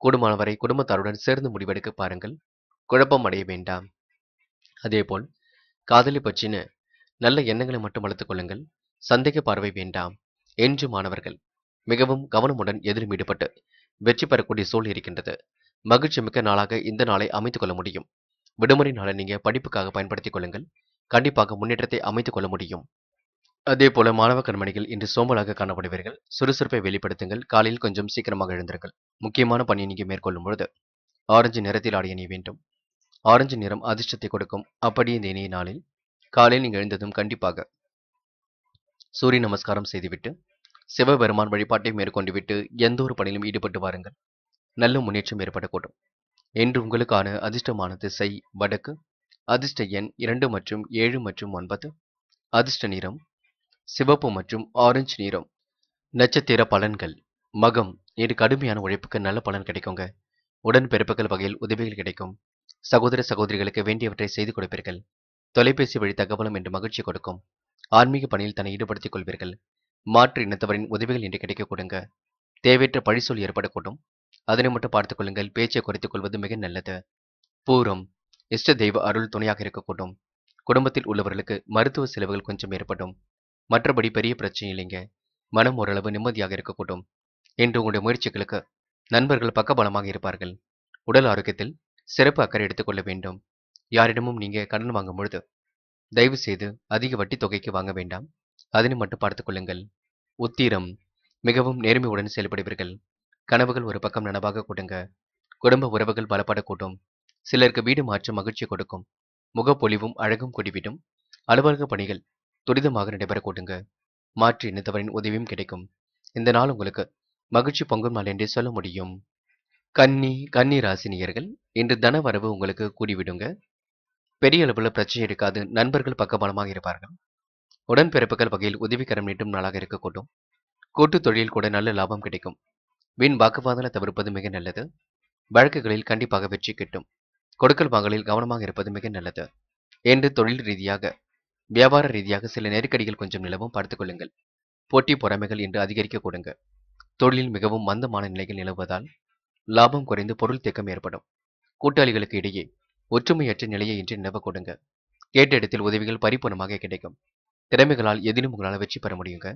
A: கூடுமானவரை குடும்பத்தாருடன் சேர்ந்து முடிவெடுக்க பாருங்கள். குழப்பம் அடைய வேண்டாம். அதேபோல் காதலை பற்றின நல்ல எண்ணங்களை மட்டும் வளர்த்துக் கொள்ளுங்கள். சந்தேக பார்வை வேண்டாம். என்று மாணவர்கள் மிகவும் கவனமுடன் எதிலும் ஈடுபட்டு வெற்றி பெறக்கூடிய சூழல் இருக்கின்றது. மகிழ்ச்சி மிக்க நாளாக இந்த நாளை அமைத்துக் கொள்ள முடியும். விடுமுறை நாளை நீங்க படிப்புக்காக பயன்படுத்திக் கொள்ளுங்கள். கண்டிப்பாக முன்னேற்றத்தை அமைத்துக் கொள்ள முடியும். அதேபோல மாணவ கண்மணிகள் இன்று சோம்பலாக காணப்படுவீர்கள். சுறுசுறுப்பை வெளிப்படுத்துங்கள். காலையில் கொஞ்சம் சீக்கிரமாக எழுந்திருங்கள். முக்கியமான பணியை நீங்க மேற்கொள்ளும் பொழுது ஆரஞ்சு நிறத்தில் ஆடை அணிய வேண்டும். ஆரஞ்சு நிறம் அதிர்ஷ்டத்தை கொடுக்கும். அப்படி இந்த இனிய நாளில் காலையில் நீங்க எழுந்ததும் கண்டிப்பாக சூரிய நமஸ்காரம் செய்துவிட்டு சிவபெருமான் வழிபாட்டை மேற்கொண்டு விட்டு எந்த ஒரு பணியிலும் ஈடுபட்டு வாருங்கள். நல்ல முன்னேற்றம் ஏற்படக்கூடும். இன்று உங்களுக்கான அதிர்ஷ்டமான திசை வடக்கு. அதிர்ஷ்ட எண் 2 மற்றும் 7 மற்றும் 9. அதிர்ஷ்ட நிறம் சிவப்பு மற்றும் ஆரஞ்சு நிறம். நட்சத்திர பலன்கள். மகம் இன்று கடுமையான உழைப்புக்கு நல்ல பலன் கிடைக்குங்க. உடன்பிறப்புகள் வகையில் உதவிகள் கிடைக்கும். சகோதர சகோதரிகளுக்கு வேண்டியவற்றை செய்து கொடுப்பீர்கள். தொலைபேசி வழி தகவலும் என்று மகிழ்ச்சி கொடுக்கும். ஆன்மீக பணியில் தன்னை ஈடுபடுத்திக் கொள்வீர்கள். மாற்று இனத்தவரின் உதவிகள் இன்று கிடைக்க கொடுங்க. தேவையற்ற பழிசொல் ஏற்படக்கூடும். அதனை மட்டும் பார்த்துக் கொள்ளுங்கள். பேச்சை குறைத்துக் கொள்வது மிக நல்லது. பூரம் இஷ்ட தெய்வ அருள் துணையாக இருக்கக்கூடும். குடும்பத்தில் உள்ளவர்களுக்கு மருத்துவ செலவுகள் கொஞ்சம் ஏற்படும். மற்றபடி பெரிய பிரச்சனை இல்லைங்க. மனம் ஓரளவு நிம்மதியாக இருக்கக்கூடும். இன்று உங்களுடைய முயற்சிகளுக்கு நண்பர்கள் பக்கபலமாக இருப்பார்கள். உடல் ஆரோக்கியத்தில் சிறப்பு அக்கறை எடுத்துக் கொள்ள வேண்டும். யாரிடமும் நீங்க கடன் வாங்கும் பொழுது தயவு செய்து அதிக வட்டி தொகைக்கு வாங்க வேண்டாம். அதனை மட்டும் பார்த்துக் கொள்ளுங்கள். உத்திரம் மிகவும் நேர்மையுடன் செயல்படுவீர்கள். கனவுகள் ஒரு பக்கம் நனவாக கொடுங்க. குடும்ப உறவுகள் பலப்படக்கூடும். சிலருக்கு வீடு மாற்ற மகிழ்ச்சி கொடுக்கும். முகப்பொலிவும் அழகும் கூடிவிடும். அலுவலக பணிகள் துரிதமாக நடைபெற கொடுங்க. மாற்று இனத்தவரின் உதவியும் கிடைக்கும். இந்த நாள் உங்களுக்கு மகிழ்ச்சி பொங்கும் நாள் என்றே சொல்ல முடியும். கன்னி ராசினியர்கள் இன்று தன வரவு உங்களுக்கு கூடிவிடுங்க. பெரிய அளவுல பிரச்சனை இருக்காது. நண்பர்கள் பக்கபலமாக இருப்பார்கள். உடன்பிறப்புகள் வகையில் உதவிக்கரம் நீட்டும் நாளாக இருக்கக்கூடும். கூட்டு தொழில் கூட நல்ல லாபம் கிடைக்கும். வீண் வாக்குவாதங்களை தவிர்ப்பது மிக நல்லது. வழக்குகளில் கண்டிப்பாக வெற்றி கிட்டும். கொடுக்கல் வாங்கலில் கவனமாக இருப்பது மிக நல்லது. என்று தொழில் ரீதியாக வியாபார ரீதியாக சில நெருக்கடிகள் கொஞ்சம் நிலவும் பார்த்துக் கொள்ளுங்கள். போட்டி பொறாமைகள் இன்று அதிகரிக்க கொடுங்க. தொழிலில் மிகவும் மந்தமான நிலைகள் நிலவுவதால் லாபம் குறைந்து பொருள் தேக்கம் ஏற்படும். கூட்டாளிகளுக்கு இடையே ஒற்றுமையற்ற நிலையை இன்று நிலவ கொடுங்க. கேட்ட இடத்தில் உதவிகள் பரிபூர்ணமாக கிடைக்கும். திறமைகளால் எதிலும் உங்களால் வெற்றி பெற முடியுங்க.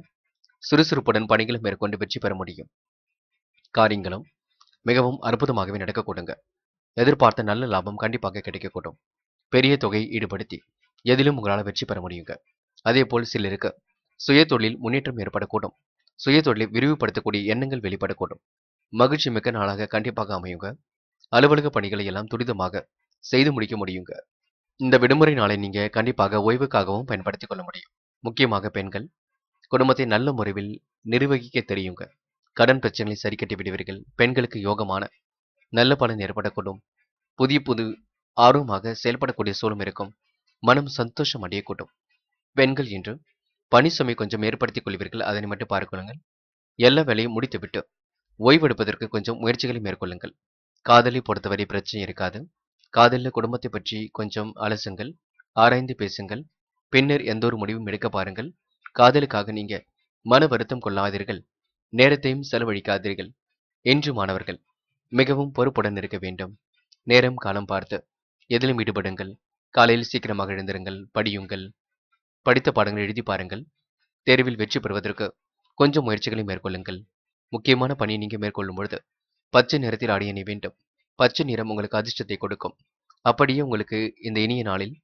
A: சுறுசுறுப்புடன் பணிகளை மேற்கொண்டு வெற்றி பெற முடியும். காரியங்களும் மிகவும் அற்புதமாகவே நடக்க கொடுங்க. எதிர்பார்த்த நல்ல லாபம் கண்டிப்பாக கிடைக்கக்கூடும். பெரிய தொகையை ஈடுபடுத்தி எதிலும் உங்களால் வெற்றி பெற முடியுங்க. அதே போல் சிலருக்கு சுய தொழில் முன்னேற்றம் ஏற்படக்கூடும். சுய தொழிலை விரிவுபடுத்தக்கூடிய எண்ணங்கள் வெளிப்படக்கூடும். மகிழ்ச்சி மிக்க நாளாக கண்டிப்பாக அமையுங்க. அலுவலக பணிகளை எல்லாம் துரிதமாக செய்து முடிக்க முடியுங்க. இந்த விடுமுறை நாளை நீங்க கண்டிப்பாக ஓய்வுக்காகவும் பயன்படுத்திக் கொள்ள முடியும். முக்கியமாக பெண்கள் குடும்பத்தை நல்ல முறையில் நிர்வகிக்க தெரியுங்க. கடன் பிரச்சனைகளை சரி கட்டி விடுவீர்கள். பெண்களுக்கு யோகமான நல்ல பலன் ஏற்படக்கூடும். புது ஆர்வமாக செயல்படக்கூடிய சூழலும் இருக்கும். மனம் சந்தோஷம் அடையக்கூடும். பெண்கள் இன்று பணி சுமை கொஞ்சம் ஏற்படுத்திக் கொள்வீர்கள். அதனை மட்டும் பார்க்கொள்ளுங்கள். எல்லா வேலையும் முடித்துவிட்டு ஓய்வெடுப்பதற்கு கொஞ்சம் முயற்சிகளை மேற்கொள்ளுங்கள். காதலை பொறுத்தவரை பிரச்சனை இருக்காது. காதலில் குடும்பத்தை பற்றி கொஞ்சம் அலசுங்கள். ஆராய்ந்து பேசுங்கள். பின்னர் எந்த ஒரு முடிவும் எடுக்க பாருங்கள். காதலுக்காக நீங்க மன வருத்தம் கொள்ளாதீர்கள். நேரத்தையும் செலவழிக்காதீர்கள். என்று மாணவர்கள் மிகவும் பொறுப்புடன் இருக்க வேண்டும். நேரம் காலம் பார்த்து எதிலும் ஈடுபடுங்கள். காலையில் சீக்கிரமாக எழுந்திருங்கள். படியுங்கள். படித்த பாடங்களை எழுதி பாருங்கள். தேர்வில் வெற்றி பெறுவதற்கு கொஞ்சம் முயற்சிகளை மேற்கொள்ளுங்கள். முக்கியமான பணியை நீங்க மேற்கொள்ளும் பொழுது பச்சை நிறத்தில் ஆடை அணிய வேண்டும். பச்சை நிறம் உங்களுக்கு அதிர்ஷ்டத்தை கொடுக்கும். அப்படியே உங்களுக்கு இந்த இனிய நாளில்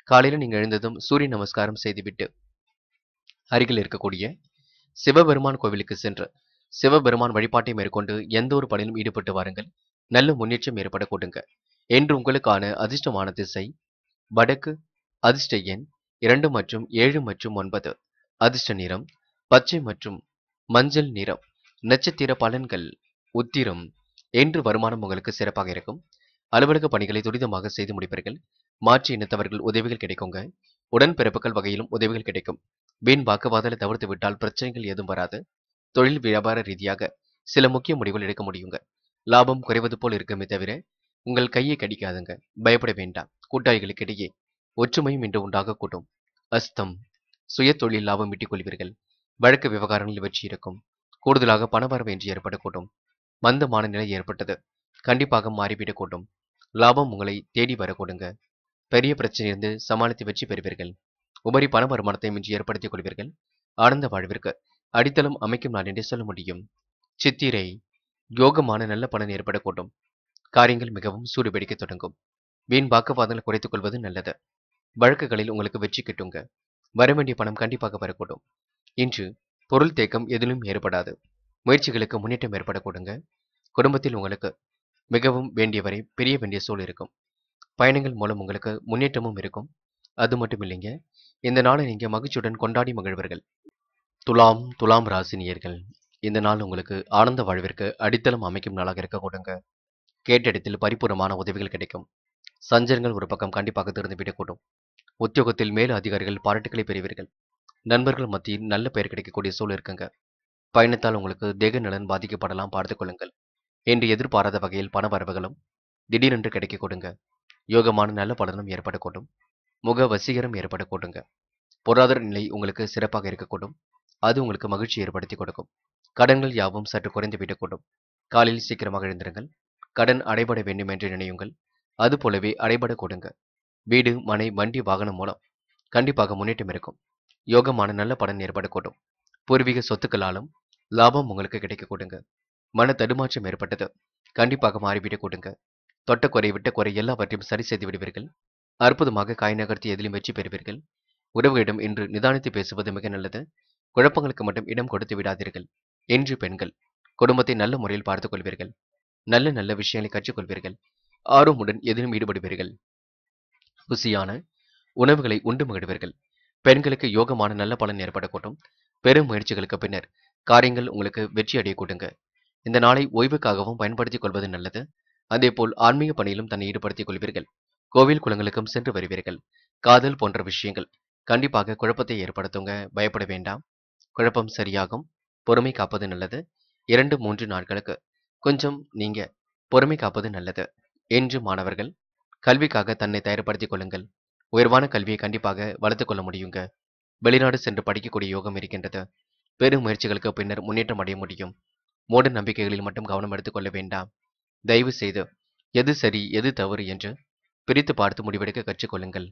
A: காலையில் நீங்க எழுந்ததும் சூரிய நமஸ்காரம் செய்துவிட்டு அருகில் இருக்கக்கூடிய சிவபெருமான் கோவிலுக்கு சென்று சிவபெருமான் வழிபாட்டை மேற்கொண்டு எந்த ஒரு பணியிலும் ஈடுபட்டு வாருங்கள். நல்ல முன்னேற்றம் ஏற்படக்கூடுங்க. என்று உங்களுக்கான அதிர்ஷ்டமான திசை வடக்கு. அதிர்ஷ்ட எண் 2 மற்றும் 7 மற்றும் 9. அதிர்ஷ்ட நிறம் பச்சை மற்றும் மஞ்சள் நிறம். நட்சத்திர பலன்கள். உத்திரம். என்று வருமானம் உங்களுக்கு சிறப்பாக இருக்கும். அலுவலக பணிகளை துரிதமாக செய்து முடிப்பீர்கள். மாற்று இனத்தவர்கள் உதவிகள் கிடைக்குங்க. உடன்பிறப்புகள் வகையிலும் உதவிகள் கிடைக்கும். வீண் வாக்குவாதலை தவிர்த்து விட்டால் பிரச்சனைகள் ஏதும் வராது. தொழில் வியாபார ரீதியாக சில முக்கிய முடிவுகள் எடுக்க முடியுங்க. லாபம் குறைவது போல் இருக்குமே தவிர உங்கள் கையை கடிக்காதுங்க. பயப்பட வேண்டாம். கூட்டாளிகளுக்கிடையே ஒற்றுமையும் இன்று உண்டாகக்கூடும். அஸ்தம். சுய தொழில் லாபம் ஈட்டிக் கொள்வீர்கள். வழக்கு விவகாரங்களில் வெற்றி இருக்கும். கூடுதலாக பணவரவு என்று ஏற்படக்கூடும். மந்தமான நிலை ஏற்பட்டது. கண்டிப்பாக மாறிவிடக்கூடும். லாபம் உங்களை தேடி வரக்கூடுங்க. பெரிய பிரச்சனையிலிருந்து சமாளித்து வெற்றி பெறுவீர்கள். உபரி பண வருமானத்தை இன்று ஏற்படுத்திக் கொள்வீர்கள். ஆனந்த வாழ்விற்கு அடித்தளம் அமைக்கும் நாள் என்றே சொல்ல முடியும். சித்திரை. யோகமான நல்ல பலன் ஏற்படக்கூடும். காரியங்கள் மிகவும் சூடுபிடிக்க தொடங்கும். வீண் வாக்குவாதங்களை குறைத்துக் கொள்வது நல்லது. வழக்குகளில் உங்களுக்கு வெற்றி கிட்டுங்க. வரவேண்டிய பணம் கண்டிப்பாக வரக்கூடும். இன்று பொருள் தேக்கம் எதிலும் ஏற்படாது. முயற்சிகளுக்கு முன்னேற்றம் ஏற்படக்கூடுங்க. குடும்பத்தில் உங்களுக்கு மிகவும் வேண்டியவரை பிரிய வேண்டிய சூழல் இருக்கும். பயணங்கள் மூலம் உங்களுக்கு முன்னேற்றமும் இருக்கும். அது மட்டும் இல்லைங்க, இந்த நாளை நீங்க மகிழ்ச்சியுடன் கொண்டாடி மகிழ்வர்கள். துலாம் ராசினியர்கள். இந்த நாள் உங்களுக்கு ஆனந்த வாழ்விற்கு அடித்தளம் அமைக்கும் நாளாக இருக்க கொடுங்க. கேட்ட இடத்தில் பரிபூர்ணமான உதவிகள் கிடைக்கும். சஞ்சலங்கள் ஒரு பக்கம் கண்டிப்பாக திறந்து விடக்கூடும். உத்தியோகத்தில் மேல் அதிகாரிகள் பாராட்டுகளை பெறுவீர்கள். நண்பர்கள் மத்தியில் நல்ல பெயர் கிடைக்கக்கூடிய சூழல் இருக்குங்க. பயணத்தால் உங்களுக்கு தேக நலன் பாதிக்கப்படலாம், பார்த்துக் கொள்ளுங்கள். என்று எதிர்பாராத வகையில் பண வரவுகளும் திடீரென்று கிடைக்க கொடுங்க. யோகமான நல்ல பலனும் ஏற்படக்கூடும். முக வசீகரம் ஏற்படக்கூடுங்க. பொருளாதார நிலை உங்களுக்கு சிறப்பாக இருக்கக்கூடும். அது உங்களுக்கு மகிழ்ச்சி ஏற்படுத்தி கொடுக்கும். கடன்கள் யாவும் சற்று குறைந்து விடக்கூடும். காலையில் சீக்கிரமாக எழுந்திருங்கள். கடன் அடைபட வேண்டும் என்று நினையுங்கள். அது போலவே அடைபட கொடுங்க. வீடு, மனை, வண்டி, வாகனம் மூலம் கண்டிப்பாக முன்னேற்றம் இருக்கும். யோகமான நல்ல பலன் ஏற்படக்கூடும். பூர்வீக சொத்துக்களாலும் லாபம் உங்களுக்கு கிடைக்க கொடுங்க. மன தடுமாற்றம் ஏற்பட்டது. கண்டிப்பாக மாறிவிடக் கொடுங்க. தொட்ட குறை விட்ட குறை எல்லாவற்றையும் சரி செய்து விடுவீர்கள். அற்புதமாக காய் நகர்த்தி எதிலும் வெற்றி பெறுவீர்கள். உறவுகளிடம் இன்று நிதானித்து பேசுவது மிக நல்லது. குழப்பங்களுக்கு மட்டும் இடம் கொடுத்து விடாதீர்கள். என்று பெண்கள் குடும்பத்தை நல்ல முறையில் பார்த்துக் கொள்வீர்கள். நல்ல நல்ல விஷயங்களை கற்றுக்கொள்வீர்கள். ஆர்வமுடன் எதிலும் ஈடுபடுவீர்கள். ருசியான உணவுகளை உண்டு மகிழ்வீர்கள். பெண்களுக்கு யோகமான நல்ல பலன் ஏற்படக்கூடும். பெரும் முயற்சிகளுக்கு பின்னர் காரியங்கள் உங்களுக்கு வெற்றி அடைய கூடுங்க. இந்த நாளை ஓய்வுக்காகவும் பயன்படுத்திக் கொள்வது நல்லது. அதேபோல் ஆன்மீக பணியிலும் தன்னை ஈடுபடுத்திக் கொள்வீர்கள். கோவில் குளங்களுக்கும் சென்று வருவீர்கள். காதல் போன்ற விஷயங்கள் கண்டிப்பாக குழப்பத்தை ஏற்படுத்துங்க. பயப்பட வேண்டாம். குழப்பம் சரியாகும். பொறுமை காப்பது நல்லது. 2-3 நாட்களுக்கு கொஞ்சம் நீங்க பொறுமை காப்பது நல்லது. என்று மாணவர்கள் கல்விக்காக தன்னை தயார்படுத்திக் கொள்ளுங்கள். உயர்வான கல்வியை கண்டிப்பாக வளர்த்துக் கொள்ள முடியுங்க. வெளிநாடு சென்று படிக்கக்கூடிய யோகம் இருக்கின்றது. பெரும் முயற்சிகளுக்கு பின்னர் முன்னேற்றம் அடைய முடியும். மூட நம்பிக்கைகளில் மட்டும் கவனம் எடுத்துக் கொள்ள வேண்டாம். தயவு செய்து எது சரி எது தவறு என்று பிரித்து பார்த்து முடிவெடுக்க கற்றுக்கொள்ளுங்கள்.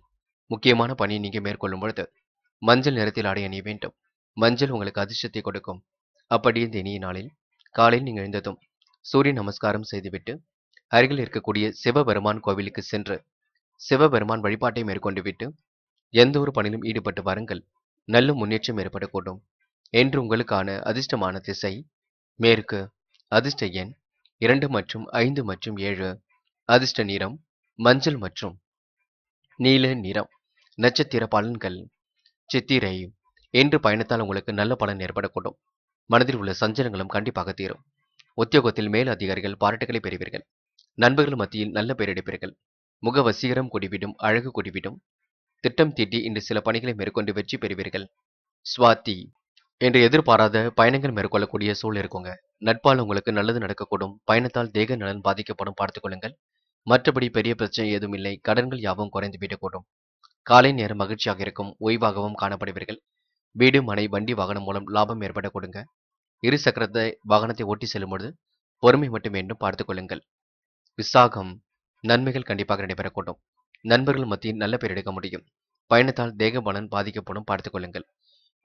A: முக்கியமான பணியை நீங்க மேற்கொள்ளும் பொழுது மஞ்சள் நிறத்தில் ஆடை அணிய வேண்டும். மஞ்சள் உங்களுக்கு அதிர்ஷ்டத்தை கொடுக்கும். அப்படி இந்த இனிய நாளில் காலையில் நீங்கள் எழுந்ததும் சூரிய நமஸ்காரம் செய்துவிட்டு அருகில் இருக்கக்கூடிய சிவபெருமான் கோவிலுக்கு சென்று சிவபெருமான் வழிபாட்டை மேற்கொண்டு விட்டு எந்த ஒரு பணியிலும் ஈடுபட்டு வாருங்கள். நல்ல முன்னேற்றம் ஏற்படக்கூடும். என்று உங்களுக்கான அதிர்ஷ்டமான திசை மேற்கு. அதிர்ஷ்ட எண் 2 மற்றும் 5 மற்றும் 7. அதிர்ஷ்ட நிறம் மஞ்சள் மற்றும் நீல நிறம். நட்சத்திர பலன்கள். சித்திரை. என்று பயணத்தால் உங்களுக்கு நல்ல பலன் ஏற்படக்கூடும். மனதில் உள்ள சஞ்சலங்களும் கண்டிப்பாக தீரும். உத்தியோகத்தில் மேல் அதிகாரிகள் பாராட்டுகளை பெறுவீர்கள். நண்பர்கள் மத்தியில் நல்ல பெயர் எடுப்பீர்கள். முக வசீகரம் கூடிவிடும், அழகு கூடிவிடும். திட்டம் தீட்டி இன்று சில பணிகளை மேற்கொண்டு வெற்றி பெறுவீர்கள். சுவாதி. என்று எதிர்பாராத பயணங்கள் மேற்கொள்ளக்கூடிய சூழல் இருக்குங்க. நட்பால் உங்களுக்கு நல்லது நடக்கக்கூடும். பயணத்தால் தேக நலன் பாதிக்கப்படும், பார்த்துக் கொள்ளுங்கள். மற்றபடி பெரிய பிரச்சனை ஏதும் இல்லை. கடன்கள் யாவும் குறைந்து விடக்கூடும். காலை நேரம் மகிழ்ச்சியாக இருக்கும். ஓய்வாகவும் காணப்படுவீர்கள். வீடு, மனை, வண்டி, வாகனம் மூலம் லாபம் ஏற்பட கொடுங்க. இரு சக்கரத்தை வாகனத்தை ஓட்டி செல்லும் பொழுது பொறுமை மட்டும் வேண்டும், பார்த்துக் கொள்ளுங்கள். விசாகம். நன்மைகள் கண்டிப்பாக நடைபெறக்கூடும். நண்பர்கள் மத்தியில் நல்ல பெயர் எடுக்க முடியும். பயணத்தால் தேக பலன் பாதிக்கப்படும், பார்த்துக் கொள்ளுங்கள்.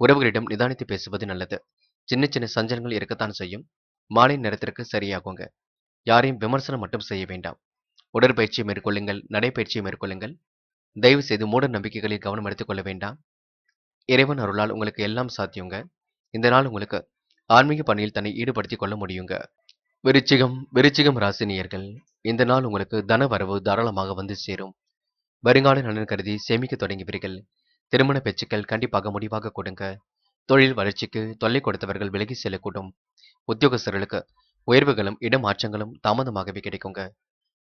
A: உறவுகளிடம் நிதானித்து பேசுவது நல்லது. சின்ன சின்ன சஞ்சலங்கள் இருக்கத்தான் செய்யும். மாலை நேரத்திற்கு சரியாகுங்க. யாரையும் விமர்சனம் மட்டும் செய்ய வேண்டாம். உடற்பயிற்சியை மேற்கொள்ளுங்கள். நடைப்பயிற்சியை மேற்கொள்ளுங்கள். தயவு செய்து மூட நம்பிக்கைகளில் கவனம் எடுத்துக்கொள்ள வேண்டாம். இறைவன் அருளால் உங்களுக்கு எல்லாம் சாத்தியங்க. இந்த நாள் உங்களுக்கு ஆன்மீக பணியில் தன்னை ஈடுபடுத்திக் கொள்ள முடியுங்க. விருச்சிகம் ராசினியர்கள், இந்த நாள் உங்களுக்கு தன வரவு தாராளமாக வந்து சேரும். வருங்கால நலன் கருதி சேமிக்க தொடங்குவீர்கள். திருமண பேச்சுக்கள் கண்டிப்பாக முடிவாக கொடுங்க. தொழில் வளர்ச்சிக்கு தொல்லை கொடுத்தவர்கள் விலகி செல்லக்கூடும். உத்தியோகஸ்தர்களுக்கு உயர்வுகளும் இடமாற்றங்களும் தாமதமாகவே கிடைக்குங்க.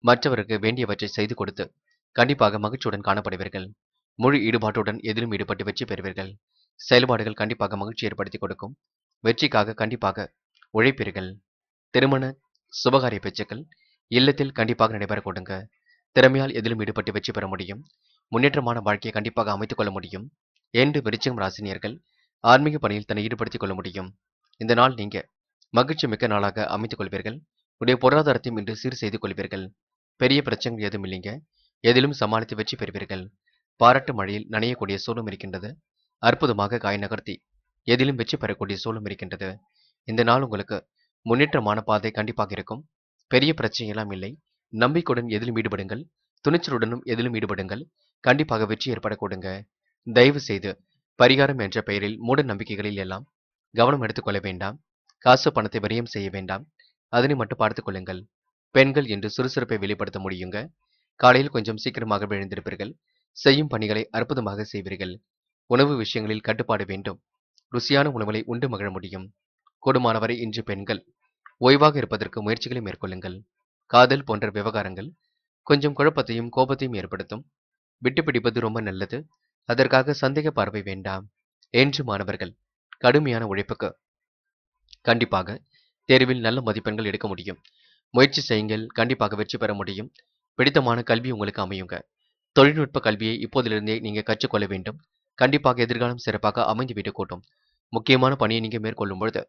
A: மற்றவருக்கு வேண்டியவற்றை செய்து கொடுத்து கண்டிப்பாக மகிழ்ச்சியுடன் காணப்படுவீர்கள். முழு ஈடுபாட்டுடன் எதிலும் ஈடுபட்டு வெற்றி பெறுவீர்கள். செயல்பாடுகள் கண்டிப்பாக மகிழ்ச்சி ஏற்படுத்தி கொடுக்கும். வெற்றிக்காக கண்டிப்பாக உழைப்பீர்கள். திருமண சுபகாரிய பேச்சுக்கள் இல்லத்தில் கண்டிப்பாக நடைபெற கொடுங்க. திறமையால் எதிலும் ஈடுபட்டு வெற்றி பெற முடியும். முன்னேற்றமான வாழ்க்கையை கண்டிப்பாக அமைத்துக் கொள்ள முடியும் என்று விருச்சிகம் ராசினியர்கள் ஆன்மீக பணியில் தன்னை ஈடுபடுத்திக் கொள்ள முடியும். இந்த நாள் நீங்க மகிழ்ச்சி மிக்க நாளாக அமைத்துக் கொள்வீர்கள். உடைய பொருளாதாரத்தையும் இன்று சீர் செய்து கொள்வீர்கள். பெரிய பிரச்சனைகள் எதுவும் இல்லைங்க. எதிலும் சமாளித்து வெற்றி பெறுவீர்கள். பாராட்டு மழையில் நனையக்கூடிய சூழலும் இருக்கின்றது. அற்புதமாக காய் நகர்த்தி எதிலும் வெற்றி பெறக்கூடிய சூழலும் இருக்கின்றது. இந்த நாள் உங்களுக்கு முன்னேற்றமான பாதை கண்டிப்பாக இருக்கும். பெரிய பிரச்சனை எல்லாம் இல்லை. நம்பிக்கையுடன் எதிலும் ஈடுபடுங்கள். துணிச்சலுடனும் எதிலும் ஈடுபடுங்கள். கண்டிப்பாக வெற்றி ஏற்பட கொடுங்க. தயவு செய்து பரிகாரம் என்ற பெயரில் மூட நம்பிக்கைகளில் எல்லாம் கவனம் எடுத்துக்கொள்ள வேண்டாம். காசு பணத்தை விரயம் செய்ய வேண்டாம். அதனை மட்டும் பார்த்துக் கொள்ளுங்கள். பெண்கள் என்று சுறுசுறுப்பை வெளிப்படுத்த முடியுங்க. காலையில் கொஞ்சம் சீக்கிரமாக எழுந்திருப்பீர்கள். செய்யும் பணிகளை அற்புதமாக செய்வீர்கள். உணவு விஷயங்களில் கட்டுப்பாடு வேண்டும். ருசியான உணவுகளை உண்டு மகிழ முடியும். கூடுமானவரை இன்று பெண்கள் ஓய்வாக இருப்பதற்கு முயற்சிகளை மேற்கொள்ளுங்கள். காதல் போன்ற விவகாரங்கள் கொஞ்சம் குழப்பத்தையும் கோபத்தையும் ஏற்படுத்தும். விட்டு பிடிப்பது ரொம்ப நல்லது. அதற்காக சந்தேக பார்வை வேண்டாம். என்று மாணவர்கள் கடுமையான உழைப்புக்கு கண்டிப்பாக தேர்வில் நல்ல மதிப்பெண்கள் எடுக்க முடியும். முயற்சி செய்யுங்கள். கண்டிப்பாக வெற்றி பெற முடியும். பிடித்தமான கல்வி உங்களுக்கு அமையுங்க. தொழில்நுட்ப கல்வியை இப்போதிலிருந்தே நீங்க கற்றுக்கொள்ள வேண்டும். கண்டிப்பாக எதிர்காலம் சிறப்பாக அமைந்து விட்டு கூட்டும். முக்கியமான பணியை நீங்க மேற்கொள்ளும் பொழுது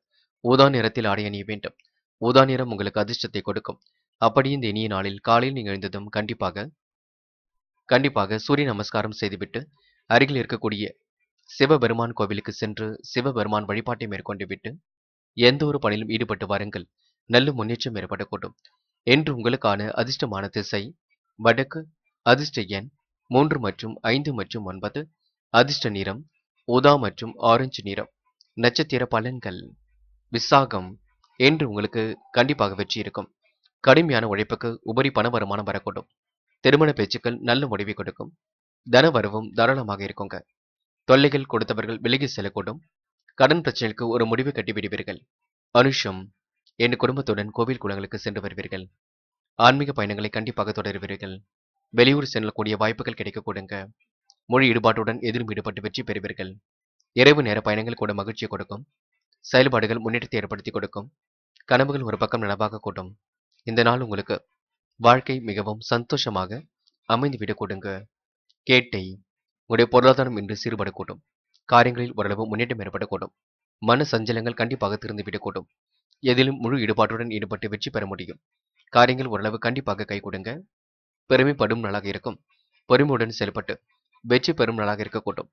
A: ஊதா நிறத்தில் ஆடை அணிய வேண்டும். ஊதா நிறம் உங்களுக்கு அதிர்ஷ்டத்தை கொடுக்கும். அப்படி இந்த இனிய நாளில் காலையில் நீங்க எழுந்ததும் கண்டிப்பாக சூரிய நமஸ்காரம் செய்துவிட்டு அருகில் இருக்கக்கூடிய சிவபெருமான் கோவிலுக்கு சென்று சிவபெருமான் வழிபாட்டை மேற்கொண்டு விட்டு எந்த ஒரு பணியிலும் ஈடுபட்டு வாருங்கள். நல்ல முன்னேற்றம் ஏற்படக்கூடும். என்று உங்களுக்கான அதிர்ஷ்டமான திசை வடக்கு. அதிர்ஷ்ட எண் 3 மற்றும் 5 மற்றும் 9. அதிர்ஷ்ட நிறம் ஊதா மற்றும் ஆரஞ்சு நிறம். நட்சத்திர பலன்கள். விசாகம். என்று உங்களுக்கு கண்டிப்பாக வெற்றி இருக்கும். கடுமையான உழைப்புக்கு உபரி பண வருமானம் வரக்கூடும். திருமண பேச்சுக்கள் நல்ல முடிவை கொடுக்கும். தன வரவும் தாராளமாக இருக்குங்க. தொல்லைகள் கொடுத்தவர்கள் விலகி செல்லக்கூடும். கடன் பிரச்சனைக்கு ஒரு முடிவு கட்டிவிடுவீர்கள். அனுஷம். என் குடும்பத்துடன் கோவில் குளங்களுக்கு சென்று வருவீர்கள். ஆன்மீக பயணங்களை கண்டிப்பாக தொடருவீர்கள். வெளியூர் செல்லக்கூடிய வாய்ப்புகள் கிடைக்க கொடுங்க. முழு ஈடுபாட்டுடன் எதிலும் ஈடுபட்டு வெற்றி பெறுவீர்கள். இரவு நேர பயணங்கள் கூட மகிழ்ச்சியை கொடுக்கும். செயல்பாடுகள் முன்னேற்றத்தை ஏற்படுத்தி கொடுக்கும். கனவுகள் ஒரு பக்கம் நனவாக கூட்டும். இந்த நாள் உங்களுக்கு வாழ்க்கை மிகவும் சந்தோஷமாக அமைந்துவிடக் கொடுங்க. கேட்டை. உங்களுடைய பொருளாதாரம் இன்று சீர்படக்கூடும். காரியங்களில் ஓரளவு முன்னேற்றம் ஏற்படக்கூடும். மன சஞ்சலங்கள் கண்டிப்பாக திருந்துவிடக்கூடும். எதிலும் முழு ஈடுபாட்டுடன் ஈடுபட்டு வெற்றி பெற முடியும். காரியங்கள் ஓரளவு கண்டிப்பாக கை கொடுங்க. பெருமைப்படும் நாளாக இருக்கும். பொறுமையுடன் செயல்பட்டு வெற்றி பெறும் நாளாக இருக்கக்கூடும்.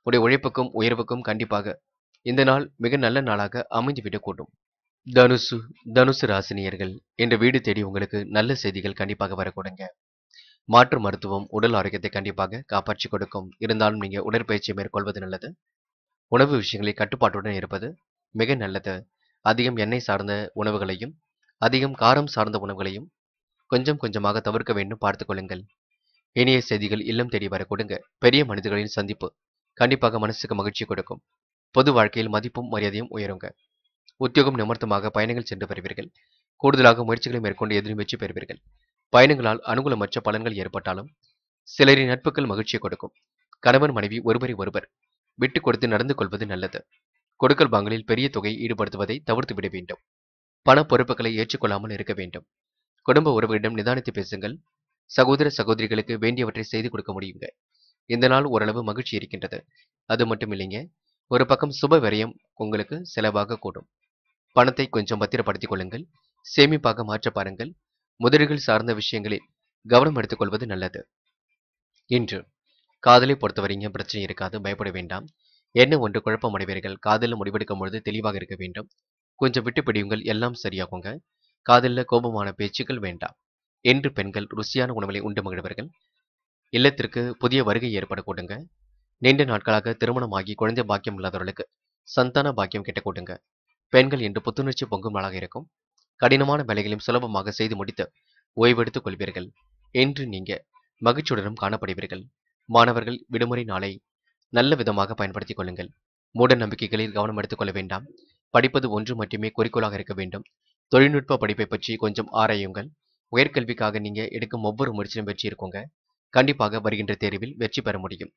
A: உடைய உழைப்புக்கும் உயர்வுக்கும் கண்டிப்பாக இந்த நாள் மிக நல்ல நாளாக அமைந்துவிடக்கூடும். தனுசு ராசினியர்கள் இன்று வீடு தேடி உங்களுக்கு நல்ல செய்திகள் கண்டிப்பாக வரக்கூடுங்க. மாற்று மருத்துவம் உடல் ஆரோக்கியத்தை கண்டிப்பாக காப்பாற்றி கொடுக்கும். இருந்தாலும் நீங்க உடற்பயிற்சியை மேற்கொள்வது நல்லது. உணவு விஷயங்களில் கட்டுப்பாட்டுடன் இருப்பது மிக நல்லது. அதிகம் எண்ணெய் சார்ந்த உணவுகளையும் அதிகம் காரம் சார்ந்த உணவுகளையும் கொஞ்சம் கொஞ்சமாக தவிர்க்க வேண்டும். பார்த்துக் கொள்ளுங்கள். இனிய செய்திகள் இல்லம் தேடி வர கொடுங்க. பெரிய மனிதர்களின் சந்திப்பு கண்டிப்பாக மனசுக்கு மகிழ்ச்சி கொடுக்கும். பொது வாழ்க்கையில் மதிப்பும் மரியாதையும் உயருங்க. உத்தியோகம் நிமித்தமாக பயணங்கள் சென்று வருவீர்கள். கூடுதலாக முயற்சிகளை மேற்கொண்டு எதிரும் வெற்றி பெறுவீர்கள். பயணங்களால் அனுகூலமற்ற பலன்கள் ஏற்பட்டாலும் சிலரின் நட்புகள் மகிழ்ச்சியை கொடுக்கும். கணவன் மனைவி ஒருவரை ஒருவர் விட்டு கொடுத்து நடந்து கொள்வது நல்லது. கொடுக்கல் வாங்கலில் பெரிய தொகையை ஈடுபடுத்துவதை தவிர்த்து விட வேண்டும். பண பொறுப்புகளை ஏற்றுக்கொள்ளாமல் இருக்க வேண்டும். குடும்ப உறவுகளிடம் நிதானித்து பேசுங்கள். சகோதர சகோதரிகளுக்கு வேண்டியவற்றை செய்து கொடுக்க முடியுங்க. இந்த நாள் ஓரளவு மகிழ்ச்சி இருக்கின்றது. அது மட்டும் இல்லைங்க, ஒரு பக்கம் சுப விரயம் உங்களுக்கு செலவாக கூடும். பணத்தை கொஞ்சம் பத்திரப்படுத்திக் கொள்ளுங்கள். சேமிப்பாக மாற்ற பாருங்கள். முதலீடுகள் சார்ந்த விஷயங்களில் கவனம் எடுத்துக்கொள்வது நல்லது. இன்று காதலை பொறுத்தவரைங்க பிரச்சனை இருக்காது. பயப்பட வேண்டாம். என்ன ஒன்று குழப்பம் அடைவீர்கள். காதலில் முடிவெடுக்கும் பொழுது தெளிவாக இருக்க வேண்டும். கொஞ்சம் விட்டு பிடியுங்கள். எல்லாம் சரியாகுங்க. காதலில் கோபமான பேச்சுக்கள் வேண்டாம். என்று பெண்கள் ருசியான உணவுகளை உண்டு மகிழ்வர்கள். இல்லத்திற்கு புதிய வருகை ஏற்பட கூடுங்க. நீண்ட நாட்களாக திருமணமாகி குழந்தை பாக்கியம் இல்லாதவர்களுக்கு சந்தான பாக்கியம் கிட்ட கூடுங்க. பெண்கள் இன்று புத்துணர்ச்சி பொங்கும் நாளாக இருக்கும். கடினமான வேலைகளையும் சுலபமாக செய்து முடித்து ஓய்வெடுத்துக் கொள்வீர்கள். என்று நீங்க மகிழ்ச்சியுடனும் காணப்படுவீர்கள். மாணவர்கள் விடுமுறை நாளை நல்ல விதமாக பயன்படுத்திக் கொள்ளுங்கள். மூட நம்பிக்கைகளில் கவனம் எடுத்துக் கொள்ள வேண்டாம். படிப்பது ஒன்று மட்டுமே குறிக்கோளாக இருக்க வேண்டும். தொழில்நுட்ப படிப்பை பற்றி கொஞ்சம் ஆராயுங்கள். உயர்கல்விக்காக நீங்க எடுக்கும் ஒவ்வொரு முயற்சியிலும் வெற்றி இருக்குங்க. கண்டிப்பாக வருகின்ற தேர்வில் வெற்றி பெற முடியும்.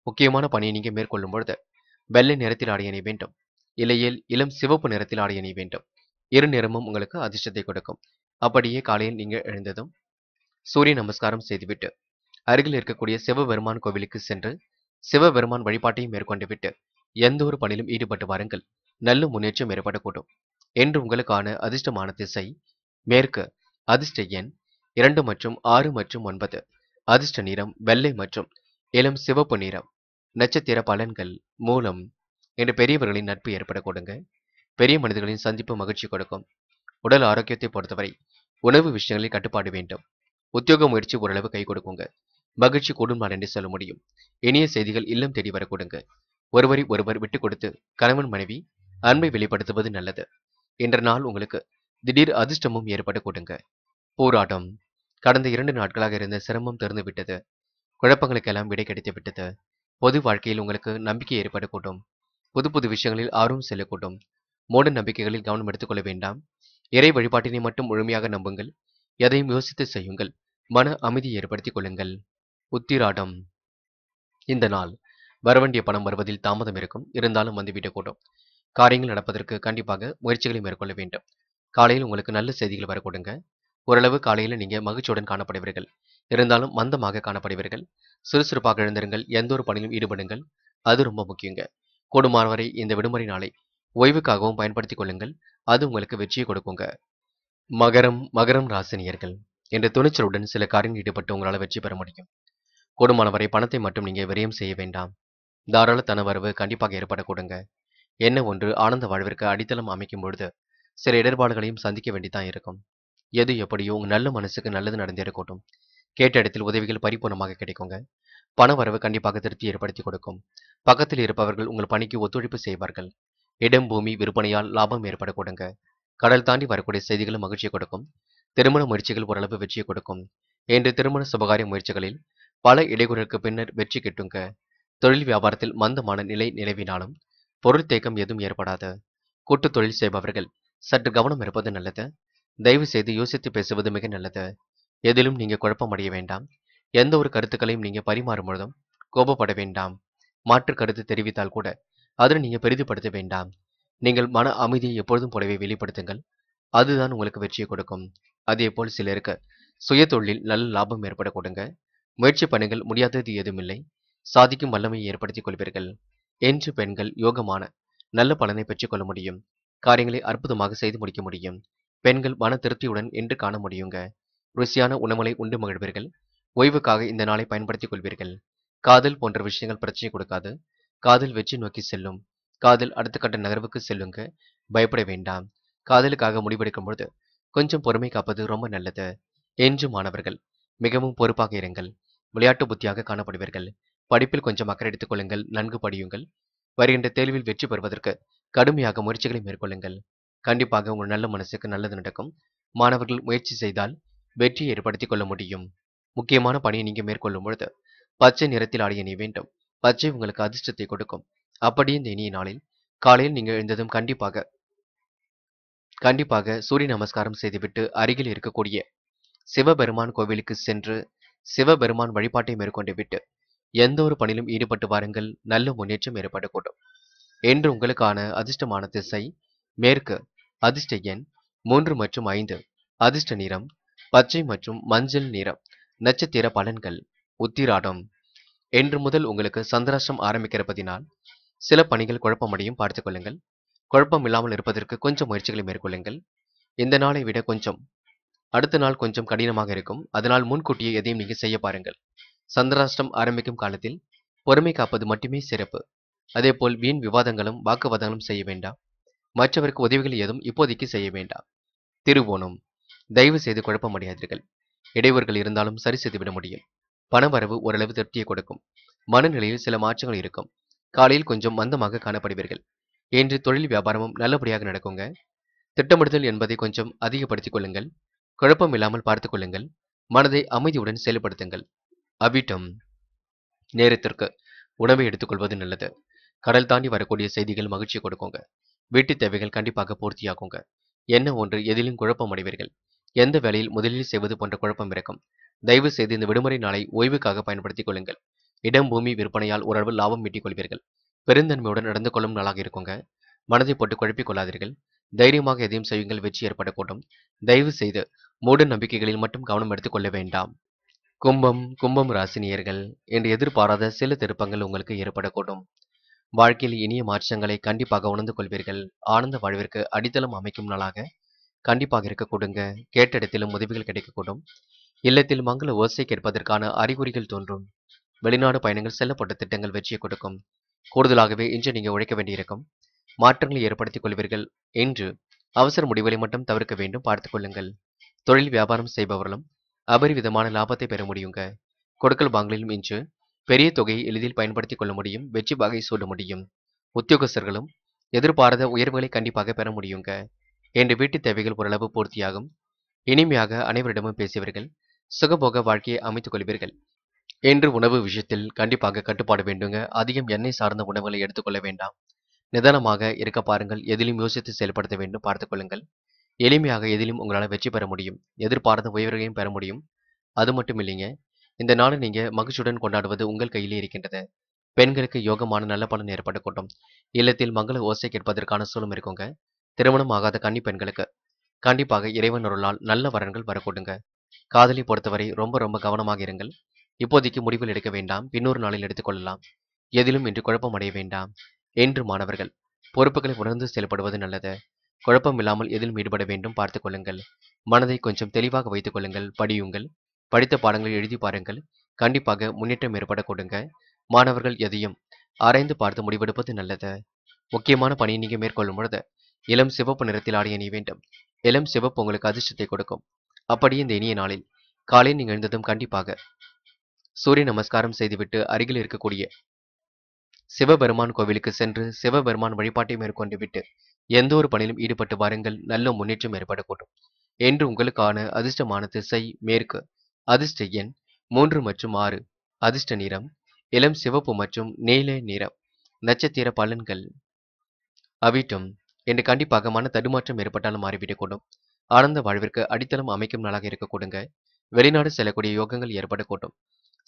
A: முக்கியமான பணியை நீங்க மேற்கொள்ளும் பொழுது வெள்ளை நிறத்தில் ஆடை அணிய வேண்டும். இல்லையேல் இளம் சிவப்பு நிறத்தில் ஆடை அணிய வேண்டும். இரு நிறமும் உங்களுக்கு அதிர்ஷ்டத்தை கொடுக்கும். அப்படியே காலையில் நீங்க எழுந்ததும் சூரிய நமஸ்காரம் செய்துவிட்டு அருகில் இருக்கக்கூடிய சிவபெருமான் கோவிலுக்கு சென்று சிவபெருமான் வழிபாட்டையும் மேற்கொண்டு விட்டு எந்த ஒரு பணியிலும் ஈடுபட்டு வாருங்கள். நல்ல முன்னேற்றம் ஏற்படக்கூடும். என்று உங்களுக்கான அதிர்ஷ்டமான திசை மேற்கு. அதிர்ஷ்ட எண் 2 மற்றும் 6 மற்றும் 9. அதிர்ஷ்ட நிறம் வெள்ளை மற்றும் இளம் சிவப்பு நிறம். நட்சத்திர பலன்கள் மூலம். என்று பெரியவர்களின் நட்பு ஏற்பட கொடுங்க. பெரிய மனிதர்களின் சந்திப்பு மகிழ்ச்சி கொடுக்கும். உடல் ஆரோக்கியத்தை பொறுத்தவரை உணவு விஷயங்களில் கட்டுப்பாடு வேண்டும். உத்தியோக முயற்சி ஓரளவு கை கொடுக்குங்க. மகிழ்ச்சி கூடும் நாள் என்று சொல்ல முடியும். இனிய செய்திகள் இல்லம் தேடி வர கொடுங்க. ஒருவரை ஒருவர் விட்டுக் கொடுத்து கணவன் மனைவி அன்பை வெளிப்படுத்துவது நல்லது. இன்ற நாள் உங்களுக்கு திடீர் அதிர்ஷ்டமும் ஏற்பட கொடுங்க. போராட்டம். கடந்த 2 நாட்களாக இருந்த சிரமம் திறந்து விட்டது. குழப்பங்களுக்கெல்லாம் விடை கிடைத்து விட்டது. பொது வாழ்க்கையில் உங்களுக்கு நம்பிக்கை ஏற்படக்கூடும். புது புது விஷயங்களில் ஆர்வம் செல்லக்கூடும். மூட நம்பிக்கைகளில் கவனம் எடுத்துக்கொள்ள வேண்டாம். இறை வழிபாட்டினை மட்டும் முழுமையாக நம்புங்கள். எதையும் யோசித்து செய்யுங்கள். மன அமைதியை ஏற்படுத்திக் கொள்ளுங்கள். உத்திராடம். இந்த நாள் வரவேண்டிய பணம் வருவதில் தாமதம் இருக்கும். இருந்தாலும் வந்துவிடக்கூடும். காரியங்கள் நடப்பதற்கு கண்டிப்பாக முயற்சிகளை மேற்கொள்ள வேண்டும். காலையில் உங்களுக்கு நல்ல செய்திகள் வர கொடுங்க. ஓரளவு காலையில் நீங்க மகிழ்ச்சியுடன் காணப்படுவீர்கள். இருந்தாலும் மந்தமாக காணப்படுவீர்கள். சுறுசுறுப்பாக எழுந்திருங்கள். எந்த ஒரு பணியிலும் ஈடுபடுங்கள். அது ரொம்ப முக்கியங்க. கூடுமானவரை இந்த விடுமுறை நாளை ஓய்வுக்காகவும் பயன்படுத்திக் கொள்ளுங்கள். அது உங்களுக்கு வெற்றியை கொடுக்குங்க. மகரம் ராசினியர்கள் என்ற துணிச்சலுடன் சில காரியங்கள் ஈடுபட்டு உங்களால் வெற்றி பெற முடியும். கூடுமானவரை பணத்தை மட்டும் நீங்க விரயம் செய்ய வேண்டாம். தாராள தனவரவு கண்டிப்பாக ஏற்பட கொடுங்க. என்ன ஒன்று ஆனந்த வாழ்விற்கு அடித்தளம் அமைக்கும் பொழுது சில இடர்பாடுகளையும் சந்திக்க வேண்டிதான் இருக்கும். எது எப்படியோ உங்க நல்ல மனசுக்கு நல்லது நடந்தேறக்கூடும். கேட்ட இடத்தில் உதவிகள் பரிபூர்ணமாக கிடைக்குங்க. பண வரவு கண்டிப்பாக திருப்தி ஏற்படுத்தி கொடுக்கும். பக்கத்தில் இருப்பவர்கள் உங்கள் பணிக்கு ஒத்துழைப்பு செய்வார்கள். இடம் பூமி விற்பனையால் லாபம் ஏற்பட கொடுங்க. கடல் தாண்டி வரக்கூடிய செய்திகளும் மகிழ்ச்சியை கொடுக்கும். திருமண முயற்சிகள் ஓரளவு வெற்றியை கொடுக்கும். இன்று திருமண சுபகாரிய முயற்சிகளில் பல இடையூறுகளுக்கு பின்னர் வெற்றி கிட்டுங்க. தொழில் வியாபாரத்தில் மந்தமான நிலை நிலவினாலும் பொருள் தேக்கம் எதுவும் ஏற்படாது. கூட்டு தொழில் செய்பவர்கள் சற்று கவனம் இருப்பது நல்லது. தயவு செய்து யோசித்து பேசுவது மிக நல்லது. எதிலும் நீங்க குழப்பம் அடைய வேண்டாம். எந்த ஒரு கருத்துக்களையும் நீங்க பரிமாறும் பொழுதும் கோபப்பட வேண்டாம். மாற்று கருத்து தெரிவித்தால் கூட அதனை நீங்க பெரிதுபடுத்த வேண்டாம். நீங்கள் மன அமைதியை எப்பொழுதும் போலவே வெளிப்படுத்துங்கள். அதுதான் உங்களுக்கு வெற்றியை கொடுக்கும். அதே போல் சிலருக்கு சுய தொழிலில் நல்ல லாபம் ஏற்பட கொடுங்க. முயற்சி பண்ணுங்கள். முடியாதது ஏதுமில்லை. சாதிக்கும் வல்லமையை ஏற்படுத்திக் கொள்வீர்கள். என்று பெண்கள் யோகமான நல்ல பலனை பெற்றுக் கொள்ள முடியும். காரியங்களை அற்புதமாக செய்து முடிக்க முடியும். பெண்கள் மன திருப்தியுடன் என்று காண முடியுங்க. ருசியான உணவுகளை உண்டு மகிழ்வீர்கள். ஓய்வுக்காக இந்த நாளை பயன்படுத்திக் கொள்வீர்கள். காதல் போன்ற விஷயங்கள் பிரச்சனை கொடுக்காது. காதல் வெற்றி நோக்கி செல்லும். காதல் அடுத்த கட்ட நகர்வுக்கு செல்லுங்க. பயப்பட வேண்டாம். காதலுக்காக முடிவெடுக்கும் பொழுது கொஞ்சம் பொறுமை காப்பது ரொம்ப நல்லது. என்று மாணவர்கள் மிகவும் பொறுப்பாக இருங்கள். விளையாட்டு புத்தியாக காணப்படுவீர்கள். படிப்பில் கொஞ்சம் அக்கறை எடுத்துக் கொள்ளுங்கள். நன்கு படியுங்கள். வருகின்ற தேர்வில் வெற்றி பெறுவதற்கு கடுமையாக முயற்சிகளை மேற்கொள்ளுங்கள். கண்டிப்பாக உங்கள் நல்ல மனசுக்கு நல்லது நடக்கும். மாணவர்கள் முயற்சி செய்தால் வெற்றியை ஏற்படுத்திக் கொள்ள முடியும். முக்கியமான பணியை நீங்க மேற்கொள்ளும் பொழுது பச்சை நிறத்தில் ஆடை அணிய வேண்டும். பச்சை உங்களுக்கு அதிர்ஷ்டத்தை கொடுக்கும். அப்படியே இந்த இனிய நாளில் காலையில் நீங்க எழுந்ததும் கண்டிப்பாக சூரிய நமஸ்காரம் செய்துவிட்டு அருகில் இருக்கக்கூடிய சிவபெருமான் கோவிலுக்கு சென்று சிவபெருமான் வழிபாட்டை மேற்கொண்டு விட்டு எந்த ஒரு பணியிலும் ஈடுபட்டு வாருங்கள். நல்ல முன்னேற்றம் ஏற்படக்கூடும். என்று உங்களுக்கான அதிர்ஷ்டமான திசை மேற்கு. அதிர்ஷ்ட எண் 3 மற்றும் 5. அதிர்ஷ்ட நிறம் பச்சை மற்றும் மஞ்சள் நிறம். நட்சத்திர பலன்கள் உத்திராடம். என்று முதல் உங்களுக்கு சந்திராஷ்டம் ஆரம்பிக்கிறபதினால் சில பணிகள் குழப்பமடையும் பார்த்துக் கொள்ளுங்கள். குழப்பம் இல்லாமல் இருப்பதற்கு கொஞ்சம் முயற்சிகளை மேற்கொள்ளுங்கள். இந்த நாளை விட அடுத்த நாள் கொஞ்சம் கடினமாக இருக்கும். அதனால் முன்கூட்டியே எதையும் நீங்க செய்ய பாருங்கள். சந்திராஷ்டம் ஆரம்பிக்கும் காலத்தில் பொறுமை காப்பது மட்டுமே சிறப்பு. அதேபோல் வீண் விவாதங்களும் வாக்குவாதங்களும் செய்ய வேண்டாம். மற்றவருக்கு உதவிகள் ஏதும் இப்போதைக்கு செய்ய வேண்டாம். திருவோணம். தயவு செய்து குழப்பமடையாதீர்கள். இடையூறுகள் இருந்தாலும் சரி செய்துவிட முடியும். பணவரவு ஓரளவு திருப்தியை கொடுக்கும். மனநிலையில் சில மாற்றங்கள் இருக்கும். காலையில் கொஞ்சம் மந்தமாக காணப்படுவீர்கள். இன்று தொழில் வியாபாரமும் நல்லபடியாக நடக்குங்க. திட்டமிடுதல் என்பதை கொஞ்சம் அதிகப்படுத்திக் கொள்ளுங்கள். குழப்பம் இல்லாமல் பார்த்துக் கொள்ளுங்கள். மனதை அமைதியுடன் செயல்படுத்துங்கள். அவிட்டம் நேரத்திற்கு உணவை எடுத்துக்கொள்வது நல்லது. கடல் தாண்டி வரக்கூடிய செய்திகள் மகிழ்ச்சி கொடுக்குங்க. வீட்டு தேவைகள் கண்டிப்பாக பூர்த்தியாகுங்க. என்ன ஒன்று எதிலும் குழப்பம் அடைவீர்கள். எந்த வேலையில் முதலில் செய்வது போன்ற குழப்பம் இருக்கும். தயவு செய்து இந்த விடுமுறை நாளை ஓய்வுக்காக பயன்படுத்திக் கொள்ளுங்கள். இடம் பூமி விற்பனையால் ஓரளவு லாபம் ஈட்டிக் கொள்வீர்கள். பெருந்தன்மையுடன் நடந்து கொள்ளும் நாளாக இருக்குங்க. மனதை போட்டு குழப்பிக் கொள்ளாதீர்கள். தைரியமாக எதையும் செய்யுங்கள், வெற்றி ஏற்படக்கூடும். தயவு செய்து மூட நம்பிக்கைகளில் மட்டும் கவனம் எடுத்துக் கொள்ள வேண்டாம். கும்பம் ராசினியர்கள் என்று எதிர்பாராத சில திருப்பங்கள் உங்களுக்கு ஏற்படக்கூடும். வாழ்க்கையில் இனிய மாற்றங்களை கண்டிப்பாக உணர்ந்து கொள்வீர்கள். ஆனந்த வாழ்விற்கு அடித்தளம் அமைக்கும் நாளாக கண்டிப்பாக இருக்கக்கூடுங்க. கேட்ட இடத்திலும் உதவிகள் கிடைக்கக்கூடும். இல்லத்தில் மங்கள ஓசை கேட்பதற்கான அறிகுறிகள் தோன்றும். வெளிநாடு பயணங்கள் செல்லப்பட்ட திட்டங்கள் வெற்றியை கொடுக்கும். கூடுதலாகவே இன்று நீங்க உழைக்க வேண்டியிருக்கும். மாற்றங்களை ஏற்படுத்திக் கொள்வீர்கள். இன்று அவசர முடிவுகளை மட்டும் தவிர்க்க வேண்டும், பார்த்துக் கொள்ளுங்கள். தொழில் வியாபாரம் செய்பவர்களும் அபரிவிதமான லாபத்தை பெற முடியுங்க. கொடுக்கல் வாங்கலிலும் இன்று பெரிய தொகையை எளிதில் பயன்படுத்திக் கொள்ள முடியும். வெற்றி வகை சூட முடியும். உத்தியோகஸ்தர்களும் எதிர்பாராத உயர்வுகளை கண்டிப்பாக பெற முடியுங்க. இன்று வீட்டு தேவைகள் ஓரளவு பூர்த்தியாகும். இனிமையாக அனைவரிடமும் பேசியவர்கள் சுகபோக வாழ்க்கையை அமைத்துக் கொள்வீர்கள். இன்று உணவு விஷயத்தில் கண்டிப்பாக கட்டுப்பாடு வேண்டுங்க. அதிகம் எண்ணெய் சார்ந்த உணவுகளை எடுத்துக்கொள்ள வேண்டாம். நிதானமாக இருக்க பாருங்கள். எதிலும் யோசித்து செயல்படுத்த வேண்டும், பார்த்துக் கொள்ளுங்கள். எளிமையாக எதிலும் உங்களால் வெற்றி பெற முடியும். எதிர்பாராத உயர்வுகளையும் பெற முடியும். அது மட்டும் இல்லைங்க, இந்த நாளை நீங்க மகிழ்ச்சியுடன் கொண்டாடுவது உங்கள் கையிலே இருக்கின்றது. பெண்களுக்கு யோகமான நல்ல பலன் ஏற்படக்கூடும். இல்லத்தில் மங்கள ஓசை கேட்பதற்கான சூழலும் இருக்குங்க. திருமணம் ஆகாத கன்னி பெண்களுக்கு கண்டிப்பாக இறைவன் அருளால் நல்ல வரன்கள் வரக்கூடுங்க. காதலை பொறுத்தவரை ரொம்ப கவனமாக இருங்கள். இப்போதைக்கு முடிவில் எடுக்க வேண்டாம், பின்னொரு நாளில் எடுத்துக்கொள்ளலாம். எதிலும் இன்று குழப்பம் அடைய வேண்டாம். என்று மாணவர்கள் பொறுப்புகளை உணர்ந்து செயல்படுவது நல்லது. குழப்பம் இல்லாமல் எதிலும் ஈடுபட வேண்டும், பார்த்துக் கொள்ளுங்கள். மனதை கொஞ்சம் தெளிவாக வைத்துக் கொள்ளுங்கள். படியுங்கள். படித்த பாடங்களை எழுதி பாருங்கள். கண்டிப்பாக முன்னேற்றம் ஏற்பட கொடுங்க. மாணவர்கள் எதையும் ஆராய்ந்து பார்த்து முடிவெடுப்பது நல்லது. முக்கியமான பணியை நீங்க மேற்கொள்ளும் பொழுது இளம் சிவப்பு நிறத்தில் ஆடை அணிய வேண்டும். இளம் சிவப்பு உங்களுக்கு அதிர்ஷ்டத்தை கொடுக்கும். அப்படியே இந்த இனிய நாளில் காலை நீங்க எழுந்ததும் கண்டிப்பாக சூரிய நமஸ்காரம் செய்துவிட்டு அருகில் இருக்கக்கூடிய சிவபெருமான் கோவிலுக்கு சென்று சிவபெருமான் வழிபாட்டை மேற்கொண்டு விட்டு எந்த ஒரு பணியிலும் ஈடுபட்டு வாருங்கள். நல்ல முன்னேற்றம் ஏற்படக்கூடும். என்று உங்களுக்கான அதிர்ஷ்டமான திசை மேற்கு. அதிர்ஷ்ட எண் 3 மற்றும் 6. அதிர்ஷ்ட நிறம் இளம் சிவப்பு மற்றும் நீல நிறம். நட்சத்திர பலன்கள். அவிட்டம் என்று கண்டிப்பாக மன தடுமாற்றம் ஏற்பட்டாலும் மாறிவிடக்கூடும். ஆனந்த வாழ்விற்கு அடித்தளம் அமைக்கும் நாளாக இருக்கக்கூடுங்க. வெளிநாடு செல்லக்கூடிய யோகங்கள் ஏற்படக்கூடும்.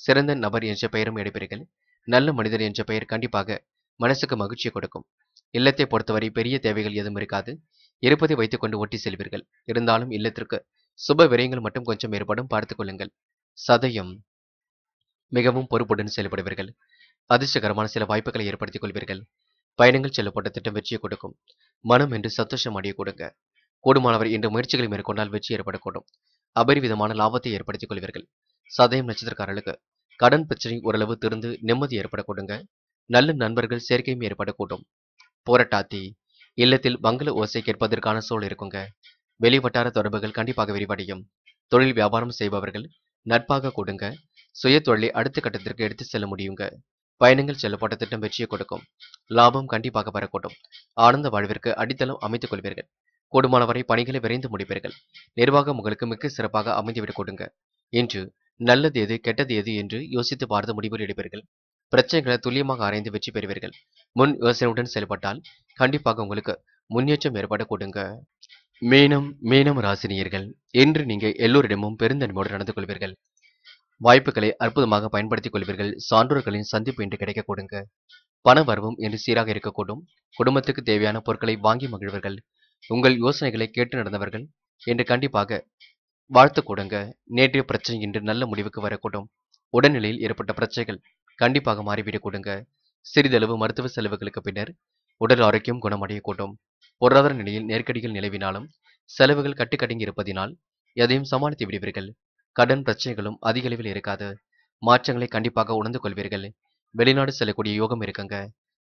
A: சிறந்த நபர் என்ற பெயரும் எடுப்பீர்கள். நல்ல மனிதர் என்ற பெயர் கண்டிப்பாக மனசுக்கு மகிழ்ச்சியை கொடுக்கும். இல்லத்தை பொறுத்தவரை பெரிய தேவைகள் எதுவும் இருக்காது. இருப்பதை வைத்துக்கொண்டு ஒட்டி செல்வீர்கள். இருந்தாலும் இல்லத்திற்கு சுப விரயங்கள் மட்டும் கொஞ்சம் ஏற்படும், பார்த்துக் கொள்ளுங்கள். சதயம் மிகவும் பொறுப்புடன் செயல்படுவீர்கள். அதிர்ஷ்டகரமான சில வாய்ப்புகளை ஏற்படுத்திக் கொள்வீர்கள். பயணங்கள் செல்லப்பட்ட திட்டம் வெற்றியை கொடுக்கும். மனம் என்று சந்தோஷம் அடைய கொடுங்க. கூடுமானவர் இன்று முயற்சிகளை மேற்கொண்டால் வெற்றி ஏற்படக்கூடும். அபரிவிதமான லாபத்தை ஏற்படுத்திக் கொள்வீர்கள். சதயம் நட்சத்திரக்காரர்களுக்கு கடன் பிரச்சனை ஓரளவு திருந்து நிம்மதி ஏற்படக்கூடுங்க. நல்ல நண்பர்கள் சேர்க்கையும் ஏற்படக்கூடும். போராட்டாத்தி இல்லத்தில் மங்கள ஓசை கேட்பதற்கான சூழல் இருக்குங்க. வெளிவட்டார தொடர்புகள் கண்டிப்பாக விரிவடையும். தொழில் வியாபாரம் செய்பவர்கள் நட்பாக கொடுங்க. சுய தொழிலை அடுத்த கட்டத்திற்கு எடுத்து செல்ல முடியுங்க. பயணங்கள் செல்லப்பட்ட திட்டம் வெற்றியை கொடுக்கும். லாபம் கண்டிப்பாக வரக்கூடும். ஆனந்த வாழ்விற்கு அடித்தளம் அமைத்துக் கொள்வீர்கள். கூடுமானவரை பணிகளை விரைந்து முடிப்பீர்கள். நிர்வாகம் உங்களுக்கு மிக சிறப்பாக அமைந்துவிடக் கொடுங்க. இன்று நல்லது எது கெட்டது எது என்று யோசித்து பார்த்து முடிவுகள் எடுப்பீர்கள். பிரச்சனைகளை துல்லியமாக ஆராய்ந்து வெற்றி பெறுவீர்கள். முன் யோசனையுடன் செயல்பட்டால் கண்டிப்பாக உங்களுக்கு முன்னேற்றம் ஏற்பட கொடுங்க. மீனம் ராசினியர்கள் இன்று நீங்க எல்லோரிடமும் பெருந்தன்மையோடு நடந்து கொள்வீர்கள். வாய்ப்புகளை அற்புதமாக பயன்படுத்திக் கொள்வீர்கள். சான்றோர்களின் சந்திப்பு இன்று கிடைக்க கொடுங்க. பண வரவும் இன்று சீராக இருக்கக்கூடும். குடும்பத்துக்கு தேவையான பொருட்களை வாங்கி மகிழ்வர்கள். உங்கள் யோசனைகளை கேட்டு நடந்தவர்கள் என்று கண்டிப்பாக வாழ்த்து கொடுங்க. நேற்றைய பிரச்சனை இன்று நல்ல முடிவுக்கு வரக்கூடும். உடல்நிலையில் ஏற்பட்ட பிரச்சனைகள் கண்டிப்பாக மாறிவிடக் கொடுங்க. சிறிதளவு மருத்துவ செலவுகளுக்கு பின்னர் உடல் ஆரோக்கியம் குணமடையக்கூடும். பொருளாதார நிலையில் நெருக்கடிகள் நிலவினாலும் செலவுகள் கட்டுக்கடங்கி இருப்பதினால் எதையும் சமாளித்து விடுவீர்கள். கடன் பிரச்சனைகளும் அதிக அளவில் இருக்காது. மாற்றங்களை கண்டிப்பாக உணர்ந்து கொள்வீர்கள். வெளிநாடு செல்லக்கூடிய யோகம் இருக்குங்க.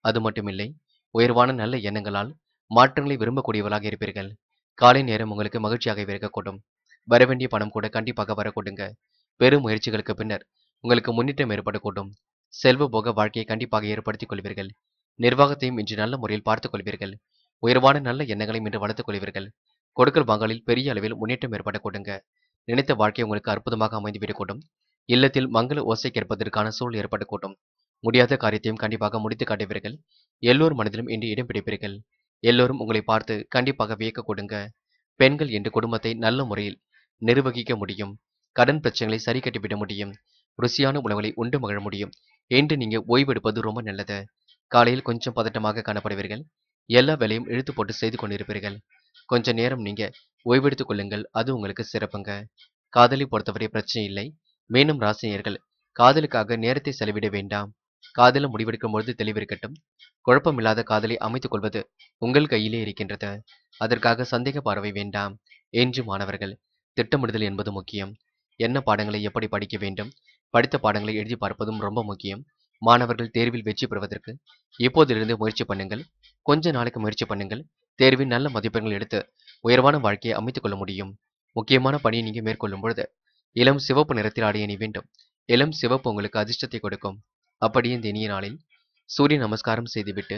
A: அது மட்டுமில்லை, உயர்வான நல்ல எண்ணங்களால் மாற்றங்களை விரும்பக்கூடியவர்களாக இருப்பீர்கள். காலை நேரம் உங்களுக்கு மகிழ்ச்சியாக இருக்கக்கூடும். வரவேண்டிய பணம் கூட கண்டிப்பாக வரக்கூடுங்க. பெரும் முயற்சிகளுக்கு பின்னர் உங்களுக்கு முன்னேற்றம் ஏற்படக்கூடும். செல்வ போக வாழ்க்கையை கண்டிப்பாக ஏற்படுத்திக் கொள்வீர்கள். நிர்வாகத்தையும் இன்று நல்ல முறையில் பார்த்துக் கொள்வீர்கள். உயர்வான நல்ல எண்ணங்களை இன்று வளர்த்துக் கொள்வீர்கள். கொடுக்கல் வாங்கலில் பெரிய அளவில் முன்னேற்றம் ஏற்பட கொடுங்க. நினைத்த வாழ்க்கை உங்களுக்கு அற்புதமாக அமைந்துவிடக்கூடும். இல்லத்தில் மங்கள ஓசை கேட்பதற்கான சூழல் ஏற்படக்கூடும். முடியாத காரியத்தையும் கண்டிப்பாக முடித்து காட்டுவீர்கள். எல்லோர் மனதிலும் இன்று இடம் பிடிப்பீர்கள். எல்லோரும் உங்களை பார்த்து கண்டிப்பாக வியக்க கொடுங்க. பெண்கள் என்று குடும்பத்தை நல்ல முறையில் நிர்வகிக்க முடியும். கடன் பிரச்சனைகளை சரி கட்டிவிட முடியும். ருசியான உணவுகளை உண்டு மகிழ முடியும். என்று நீங்க ஓய்வெடுப்பது ரொம்ப நல்லது. காலையில் கொஞ்சம் பதட்டமாக காணப்படுவீர்கள். எல்லா வேலையும் இழுத்து போட்டு செய்து கொண்டிருப்பீர்கள். கொஞ்ச நேரம் நீங்க ஓய்வெடுத்துக் கொள்ளுங்கள். அது உங்களுக்கு சிறப்புங்க. காதலை பொறுத்தவரை பிரச்சனை இல்லை. மீனம் ராசினியர்கள் காதலுக்காக நேரத்தை செலவிட வேண்டாம். காதல முடிவெடுக்கும் பொழுது தெளிவிருக்கட்டும். குழப்பமில்லாத காதலை அமைத்துக் கொள்வது உங்கள் கையிலே இருக்கின்றது. அதற்காக சந்தேக பார்வை வேண்டாம். என்று மாணவர்கள் திட்டமிடுதல் என்பது முக்கியம். என்ன பாடங்களை எப்படி படிக்க வேண்டும், படித்த பாடங்களை எழுதி பார்ப்பதும் ரொம்ப முக்கியம். மாணவர்கள் தேர்வில் வெற்றி பெறுவதற்கு இப்போதிலிருந்து முயற்சி பண்ணுங்கள். கொஞ்ச நாளைக்கு முயற்சி பண்ணுங்கள். தேர்வில் நல்ல மதிப்பெண்கள் எடுத்து உயர்வான வாழ்க்கையை அமைத்துக் கொள்ள முடியும். முக்கியமான பணியை நீங்க மேற்கொள்ளும் பொழுது இளம் சிவப்பு நிறத்தில் ஆடை அணி வேண்டும். இளம் சிவப்பு உங்களுக்கு அதிர்ஷ்டத்தை கொடுக்கும். அப்படியே இந்த இனிய நாளில் சூரிய நமஸ்காரம் செய்துவிட்டு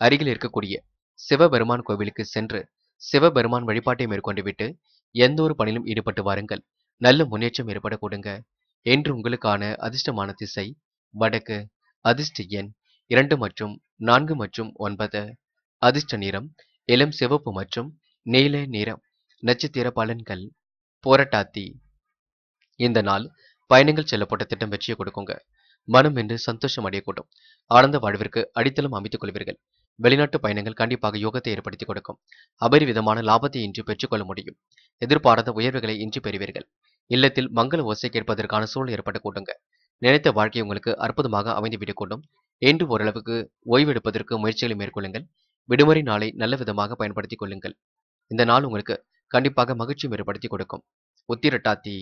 A: அருகில் இருக்கக்கூடிய சிவபெருமான் கோவிலுக்கு சென்று சிவபெருமான் வழிபாட்டை மேற்கொண்டு விட்டு எந்த ஒரு பணியிலும் ஈடுபட்டு வாருங்கள். நல்ல முன்னேற்றம் ஏற்பட கொடுங்க. என்று உங்களுக்கான அதிர்ஷ்டமான திசை வடக்கு. அதிர்ஷ்ட எண் 2 மற்றும் 4 மற்றும் 9. அதிர்ஷ்ட நிறம் இளம் சிவப்பு மற்றும் நீல நிறம். நட்சத்திர பலன்கள் போராட்டாத்தி. இந்த நாள் பயணங்கள் செல்லப்பட்ட திட்டம் வெற்றியை கொடுக்குங்க. மனம் என்று சந்தோஷம் அடையக்கூடும். ஆனந்த வாழ்விற்கு அடித்தளம் அமைத்துக் கொள்வீர்கள். வெளிநாட்டு பயணங்கள் கண்டிப்பாக யோகத்தை ஏற்படுத்தி கொடுக்கும். அபரிவிதமான லாபத்தை இன்று பெற்றுக்கொள்ள முடியும். எதிர்பாராத உயர்வுகளை இன்று பெறுவீர்கள். இல்லத்தில் மங்கள ஓசை கேட்பதற்கான சூழல் ஏற்பட கூடுங்க. நினைத்த வாழ்க்கை உங்களுக்கு அற்புதமாக அமைந்துவிடக்கூடும். என்று ஓரளவுக்கு ஓய்வெடுப்பதற்கு முயற்சிகளை மேற்கொள்ளுங்கள். விடுமுறை நாளை நல்ல விதமாக பயன்படுத்திக் கொள்ளுங்கள். இந்த நாள் உங்களுக்கு கண்டிப்பாக மகிழ்ச்சி ஏற்படுத்தி கொடுக்கும். உத்திரட்டாத்தி.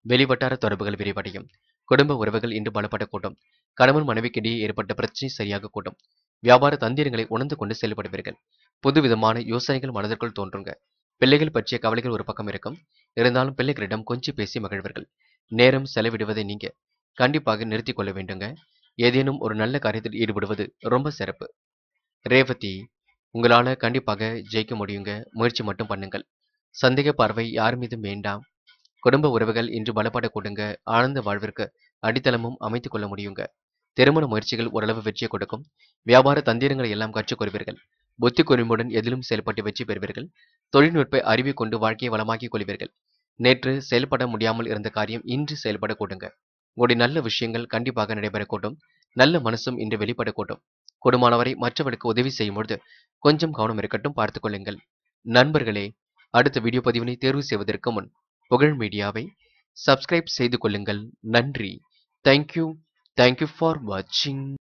A: வெளிவட்டார தொடர்புகள் விரிவடையும். குடும்ப உறவுகள் இன்று பலப்படக்கூடும். கணவன் மனைவிக்கிடையே ஏற்பட்ட பிரச்சனை சரியாக கூடும். வியாபார தந்திரங்களை உணர்ந்து கொண்டு செயல்படுவீர்கள். புதுவிதமான யோசனைகள் மனதிற்குள் தோன்றுங்க. பிள்ளைகள் பற்றிய கவலைகள் ஒரு பக்கம் இருக்கும். இருந்தாலும் பிள்ளைகளிடம் கொஞ்சம் பேசி மகிழ்வீர்கள். நேரம் செலவிடுவதை நீங்க கண்டிப்பாக நிறுத்திக் கொள்ள வேண்டுங்க. ஏதேனும் ஒரு நல்ல காரியத்தில் ஈடுபடுவது ரொம்ப சிறப்பு. ரேவதி. உங்களால கண்டிப்பாக ஜெயிக்க முடியுங்க. முயற்சி மட்டும் பண்ணுங்கள். சந்தேக பார்வை யார் மீதும் வேண்டாம். குடும்ப உறவுகள் இன்று பலப்பட கொடுங்க. ஆனந்த வாழ்விற்கு அடித்தளமும் அமைத்துக் கொள்ள முடியுங்க. திருமண முயற்சிகள் ஓரளவு வெற்றியை கொடுக்கும். வியாபார தந்திரங்களை எல்லாம் கற்றுக்கொள்வீர்கள். புத்தி கூர்மையுடன் எதிலும் செயல்பட்டு வெற்றி பெறுவீர்கள். தொழில்நுட்ப அறிவை கொண்டு வாழ்க்கையை வளமாக்கிக் கொள்வீர்கள். நேற்று செயல்பட முடியாமல் இருந்த காரியம் இன்று செயல்பட கூடுங்க. உங்களுடைய நல்ல விஷயங்கள் கண்டிப்பாக நடைபெறக்கூடும். நல்ல மனசும் இன்று வெளிப்படக்கூடும். கூடுமானவரை மற்றவர்களுக்கு உதவி செய்யும் பொழுது கொஞ்சம் கவனம் இருக்கட்டும், பார்த்துக் கொள்ளுங்கள். நண்பர்களே, அடுத்த வீடியோ பதிவினை தேர்வு செய்வதற்கு முன் புகழ் மீடியாவை சப்ஸ்கிரைப் செய்து கொள்ளுங்கள். நன்றி. தேங்க்யூ. தேங்க்யூ ஃபார் வாட்சிங்.